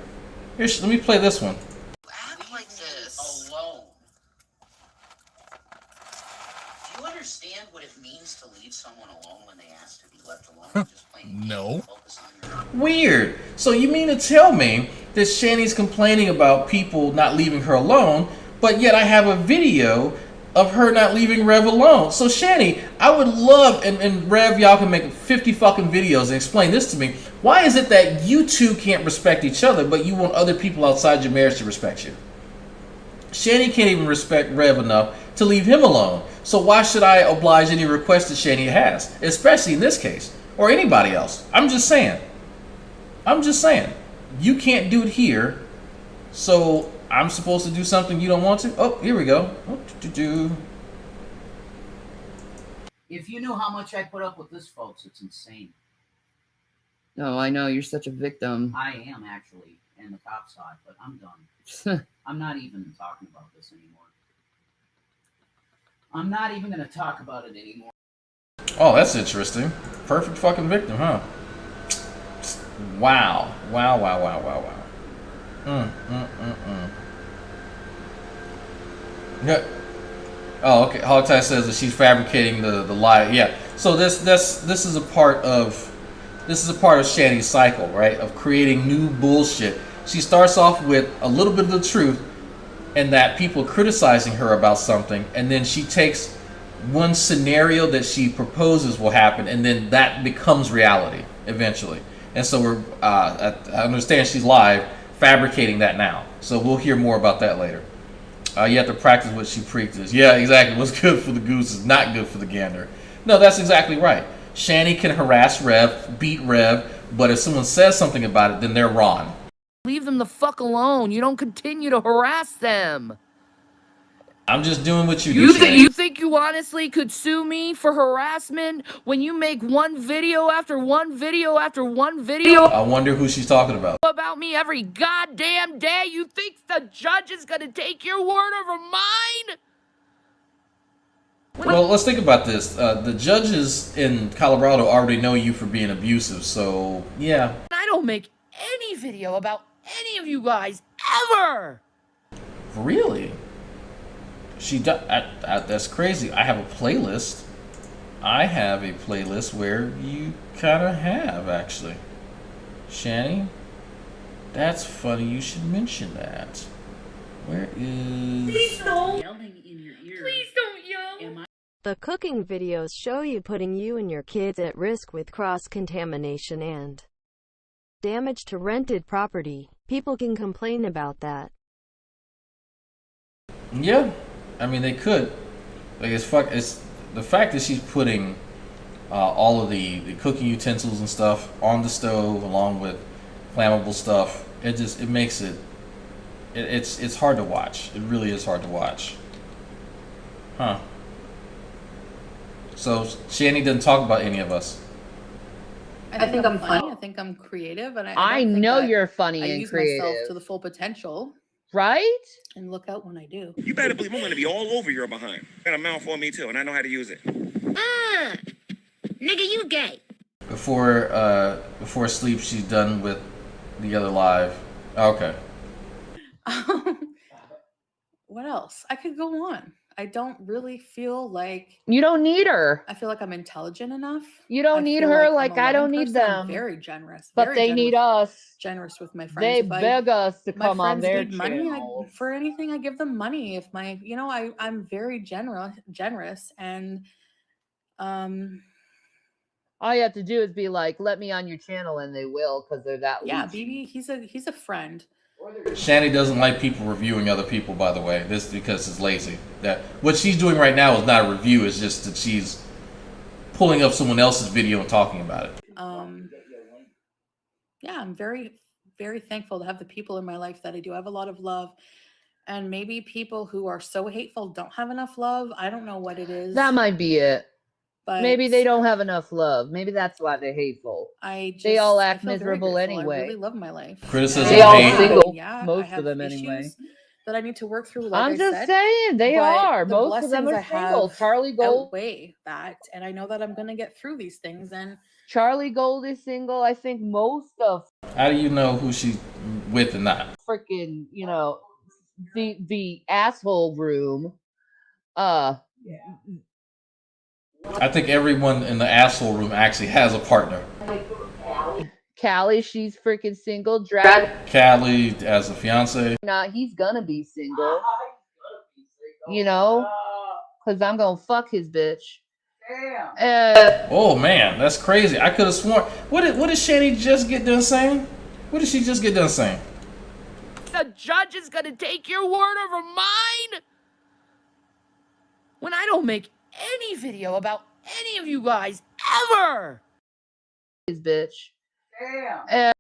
let me play this one. Act like this. Alone. Do you understand what it means to leave someone alone when they ask to be left alone? Just plain No. Weird. So you mean to tell me that Shanny's complaining about people not leaving her alone, but yet I have a video of her not leaving Rev alone. So Shanny, I would love, and Rev, y'all can make 50 fucking videos and explain this to me. Why is it that you two can't respect each other, but you want other people outside your marriage to respect you? Shanny can't even respect Rev enough to leave him alone. So why should I oblige any request that Shanny has, especially in this case, or anybody else? I'm just saying. You can't do it here, so I'm supposed to do something you don't want to? Oh, here we go. If you knew how much I put up with this, folks, it's insane. No, I know. You're such a victim. I am, actually, and the cops saw it, but I'm done. I'm not even talking about this anymore. I'm not even going to talk about it anymore. Oh, that's interesting. Perfect fucking victim, huh? Wow. Yeah. Oh, okay. Hogtie says that she's fabricating the lie. Yeah. So this is a part of Shanny's cycle, right? Of creating new bullshit. She starts off with a little bit of the truth, and that people are criticizing her about something, and then she takes one scenario that she proposes will happen, and then that becomes reality eventually. And so I understand she's live fabricating that now. So we'll hear more about that later. You have to practice what she preaches. Yeah, exactly. What's good for the goose is not good for the gander. No, that's exactly right. Shanny can harass Rev, beat Rev, but if someone says something about it, then they're wrong. Leave them the fuck alone. You don't continue to harass them. I'm just doing what you do. You think you honestly could sue me for harassment when you make one video after one video after one video? I wonder who she's talking about. About me every goddamn day? You think the judge is gonna take your word over mine? Well, let's think about this. The judges in Colorado already know you for being abusive, so yeah. I don't make any video about any of you guys ever. Really? She does. That's crazy. I have a playlist. Where you kind of have, actually. Shanny? That's funny. You should mention that. Where is... Please don't. Yelling in your ear. Please don't yell. The cooking videos show you putting you and your kids at risk with cross-contamination and damage to rented property. People can complain about that. Yeah. I mean, they could. Like, it's the fact that she's putting all of the cooking utensils and stuff on the stove along with flammable stuff. It makes it's hard to watch. It really is hard to watch. Huh. So Shanny doesn't talk about any of us. I think I'm funny. I think I'm creative, and I know you're funny and use creative. myself to the full potential. Right? And look out when I do. You better believe I'm gonna be all over your behind. Got a mouth on me too, and I know how to use it. Nigga, you gay. Before sleep, she's done with the other live. Okay. What else? I could go on. I don't really feel like... You don't need her. I feel like I'm intelligent enough. You don't need her like I don't need them. I'm very generous. But they need us. Generous with my friends. They beg us to come on their channel. channel. For anything, I give them money. If I'm very generous, and all you have to do is be like, let me on your channel, and they will, because they're that. Yeah, BB, he's a friend. Shanny doesn't like people reviewing other people, by the way. This is because it's lazy. That what she's doing right now is not a review, it's just that she's pulling up someone else's video and talking about it. Yeah, I'm very, very thankful to have the people in my life that I do. I have a lot of love. And maybe people who are so hateful don't have enough love. I don't know what it is. That might be it. But maybe they don't have enough love. Maybe that's why they're hateful. They all act miserable anyway. I really love my life. Criticism, they all hate. single. Yeah, most of them anyway. that I need to work through. Like I'm I just said, saying, they but are. the Most of them blessings are I single. have Charlie Gold. outweigh that, and I know that I'm gonna get through these things. And Charlie Gold is single. I think most of How do you know who she's with and not? freaking, you know, the asshole room. I think everyone in the asshole room actually has a partner. Callie, she's freaking single. Callie as a fiance. He's gonna be single. You know, because I'm gonna fuck his bitch. Oh man, that's crazy. I could have sworn. What did Shanny just get done saying? What did she just get done saying? The judge is gonna take your word over mine when I don't make any video about any of you guys ever. His bitch.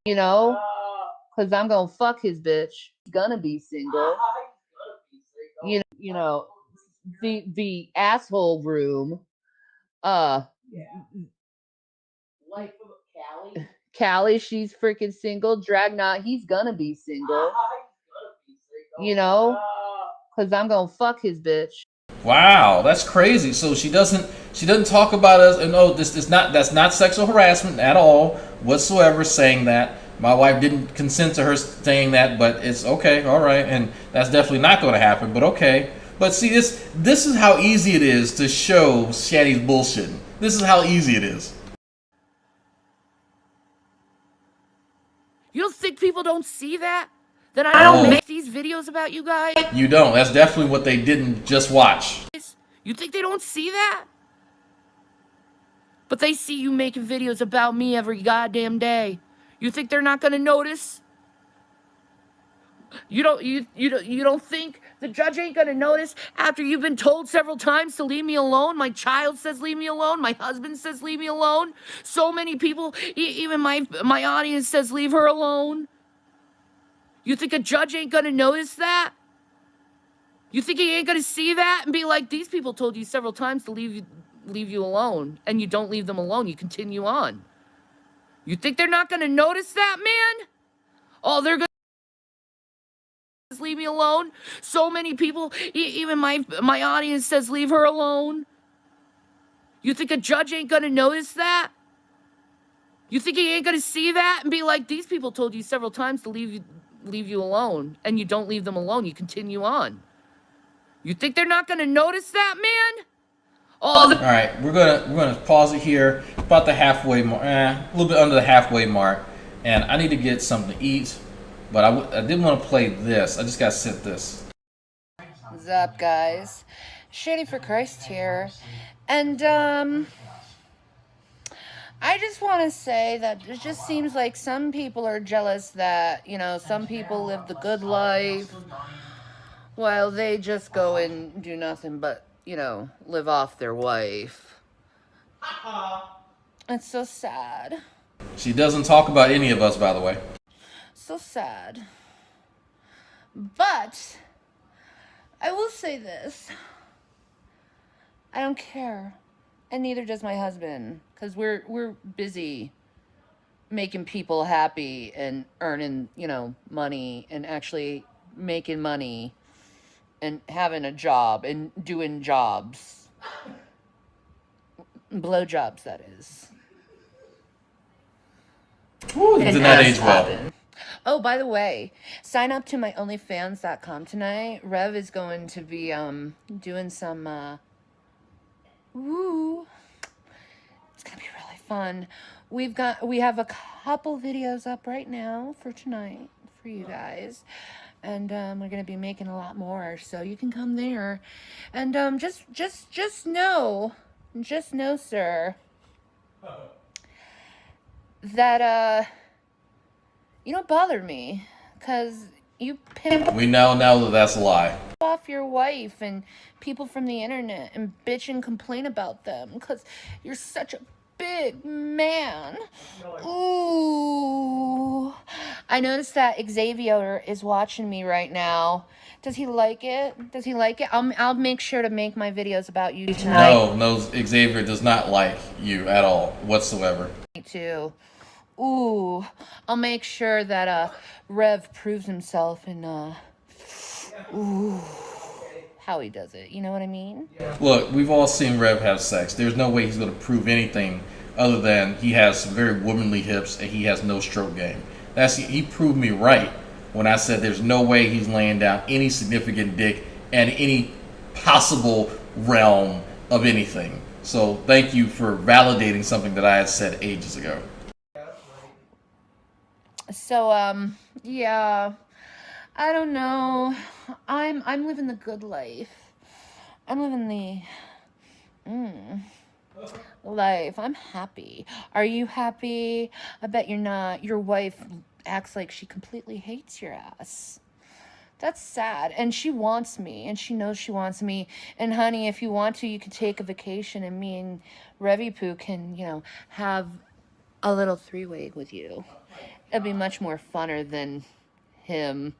You know, because I'm gonna fuck his bitch. He's gonna be single. You know, the asshole room. Callie, she's freaking single. Dragnauct, he's gonna be single. You know, because I'm gonna fuck his bitch. Wow, that's crazy. So she doesn't talk about us, and oh, that's not sexual harassment at all whatsoever. Saying that my wife didn't consent to her saying that, but it's okay, all right, and that's definitely not going to happen. But okay, but see, this is how easy it is to show Shanny's bullshit. This is how easy it is. You don't think people don't see that? That I don't make these videos about you guys? You don't. That's definitely what they didn't just watch. You think they don't see that? But they see you making videos about me every goddamn day. You think they're not gonna notice? You don't think the judge ain't gonna notice after you've been told several times to leave me alone? My child says leave me alone. My husband says leave me alone. So many people, even my audience says leave her alone. You think a judge ain't gonna notice that? You think he ain't gonna see that and be like, these people told you several times to leave you alone, and you don't leave them alone, you continue on. You think they're not gonna notice that, man? Oh, they're gonna leave me alone. So many people, even my audience says leave her alone. You think a judge ain't gonna notice that? You think he ain't gonna see that and be like, these people told you several times to leave you alone, and you don't leave them alone, you continue on. You think they're not gonna notice that, man? All right, we're gonna pause it here, about the halfway mark, a little bit under the halfway mark, and I need to get something to eat, but I didn't want to play this. I just gotta sit this. What's up, guys? Shanny for Christ here, and I just want to say that it just seems like some people are jealous that, you know, some people live the good life while they just go and do nothing but, you know, live off their wife. It's so sad. She doesn't talk about any of us, by the way. So sad. But I will say this. I don't care. And neither does my husband, because we're busy making people happy and earning, you know, money and actually making money and having a job and doing jobs. Blow jobs, that is. Ooh, did not age well. Oh, by the way, sign up to my OnlyFans.com tonight. Rev is going to be doing some ooh. It's gonna be really fun. We have a couple videos up right now for tonight for you guys. And we're gonna be making a lot more, so you can come there. And just know, sir, that you don't bother me, cause you pimp. We now know that that's a lie. Off your wife and people from the internet and bitch and complain about them because you're such a big man. Ooh. I noticed that Xavier is watching me right now. Does he like it? Does he like it? I'll make sure to make my videos about you tonight. No, Xavier does not like you at all, whatsoever. Me too. Ooh. I'll make sure that Rev proves himself and Ooh. How he does it, you know what I mean? Look, we've all seen Rev have sex. There's no way he's going to prove anything other than he has some very womanly hips and he has no stroke game. He proved me right when I said there's no way he's laying down any significant dick and any possible realm of anything. So thank you for validating something that I had said ages ago. So, yeah, I don't know. I'm living the good life. I'm living the life. I'm happy. Are you happy? I bet you're not. Your wife acts like she completely hates your ass. That's sad. And she wants me, and she knows she wants me. And honey, if you want to, you can take a vacation, and me and Revy Poo can, you know, have a little three-way with you. It'll be much more funner than him.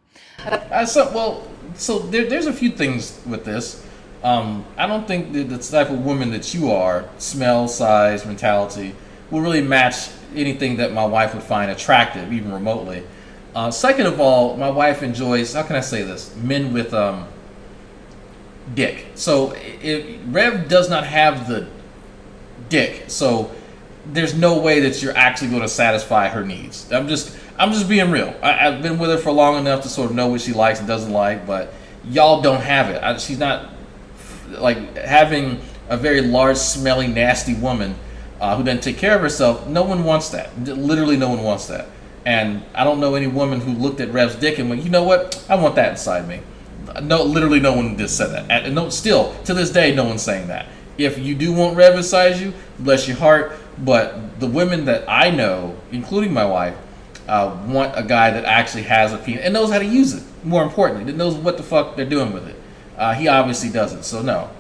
So there's a few things with this. I don't think that the type of woman that you are, smell, size, mentality, will really match anything that my wife would find attractive, even remotely. Second of all, my wife enjoys, how can I say this, men with dick. So Rev does not have the dick, so there's no way that you're actually going to satisfy her needs. I'm just being real. I've been with her for long enough to sort of know what she likes and doesn't like, but y'all don't have it. She's not like having a very large, smelly, nasty woman who doesn't take care of herself. No one wants that. Literally, no one wants that. And I don't know any woman who looked at Rev's dick and went, you know what? I want that inside me. No, literally, no one just said that. And no, still to this day, no one's saying that. If you do want Rev inside you, bless your heart. But the women that I know, including my wife, want a guy that actually has a penis and knows how to use it. More importantly, that knows what the fuck they're doing with it. He obviously doesn't. So no.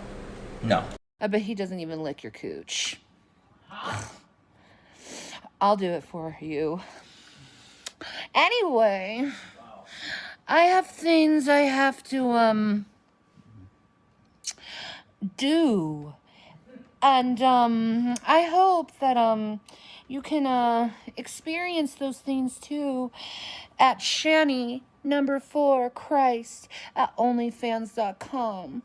I bet he doesn't even lick your cooch. I'll do it for you. Anyway, I have things I have to do. And I hope that you can experience those things too at Shanny #4 Christ at onlyfans.com.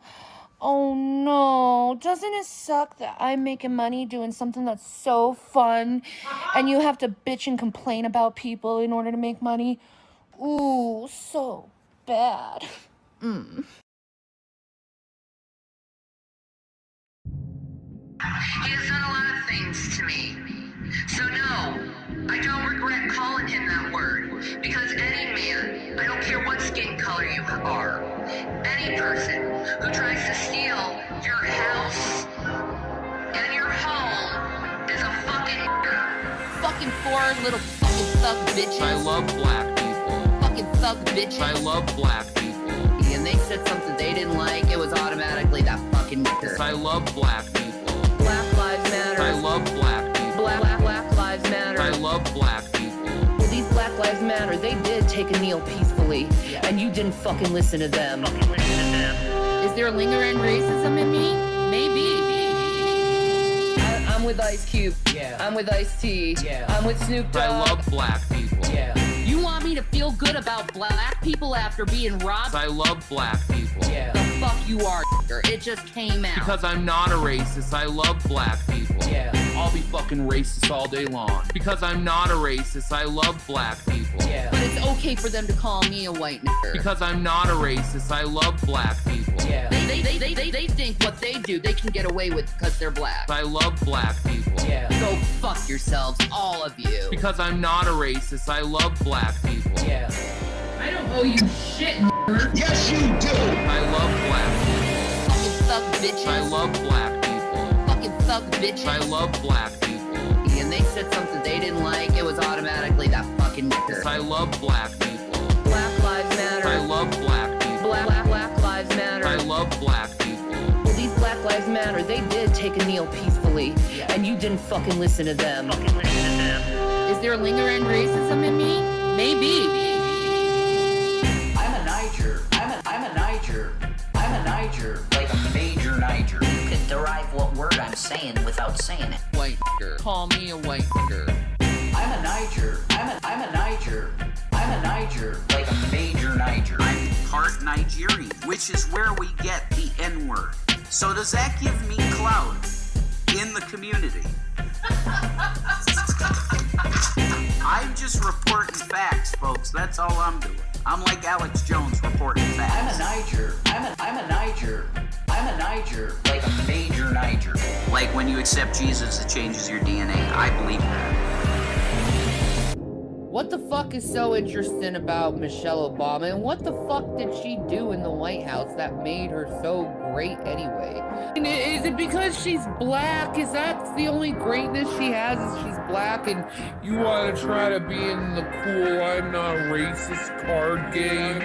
Oh no, doesn't it suck that I'm making money doing something that's so fun and you have to bitch and complain about people in order to make money? Ooh, so bad. He has done a lot of things to me. So no, I don't regret calling him that word. Because any man, I don't care what skin color you are, any person who tries to steal your house and your home is a fucking Fucking four little fucking thug bitches. I love black people. Fucking thug bitches. I love black people. And they said something they didn't like, it was automatically that fucking nigger. I love black people. Black Lives Matter. I love black people. Black Lives Matter. I love black people. Well, these Black Lives Matter, they did take a kneel peacefully, and you didn't fucking listen to them. Is there lingering racism in me? Maybe. I'm with Ice Cube. Yeah. I'm with Ice-T. Yeah. I'm with Snoop Dogg. I love black people. Yeah. You want me to feel good about black people after being robbed? I love black people. Yeah. The fuck you are, it just came out. Because I'm not a racist, I love black people. Yeah. I'll be fucking racist all day long. Because I'm not a racist, I love black people. Yeah. But it's okay for them to call me a white nigger. Because I'm not a racist, I love black people. Yeah. They think what they do, they can get away with because they're black. I love black people. Yeah. Go fuck yourselves, all of you. Because I'm not a racist, I love black people. Yeah. I don't owe you shit, nigger. Yes, you do. I love black people. Fucking thug bitches. I love black people. Fucking thug bitches. I love black people. And they said something they didn't like, it was automatically that fucking nigger. I love black people. Black Lives Matter. I love black people. Black Lives Matter. I love black people. Well, these Black Lives Matter, they did take a kneel peacefully, and you didn't fucking listen to them. Is there lingering racism in me? Maybe. I'm a Niger. I'm a Niger. Like a major Niger. You could derive what word I'm saying without saying it. White nigger. Call me a white nigger. I'm a Niger. I'm a Niger. I'm I'm a Niger, like a major Niger. I'm part Nigerian, which is where we get the N-word. So does that give me clout in the community? I'm just reporting facts, folks. That's all I'm doing. I'm like Alex Jones reporting facts. I'm a Niger. I'm a Niger. I'm a Niger, like a major Niger. Like when you accept Jesus, it changes your DNA. I believe that. What the fuck is so interesting about Michelle Obama, and what the fuck did she do in the White House that made her so great anyway? And is it because she's black? Is that the only greatness she has, is she's black, and you want to try to be in the cool, I'm not racist card game?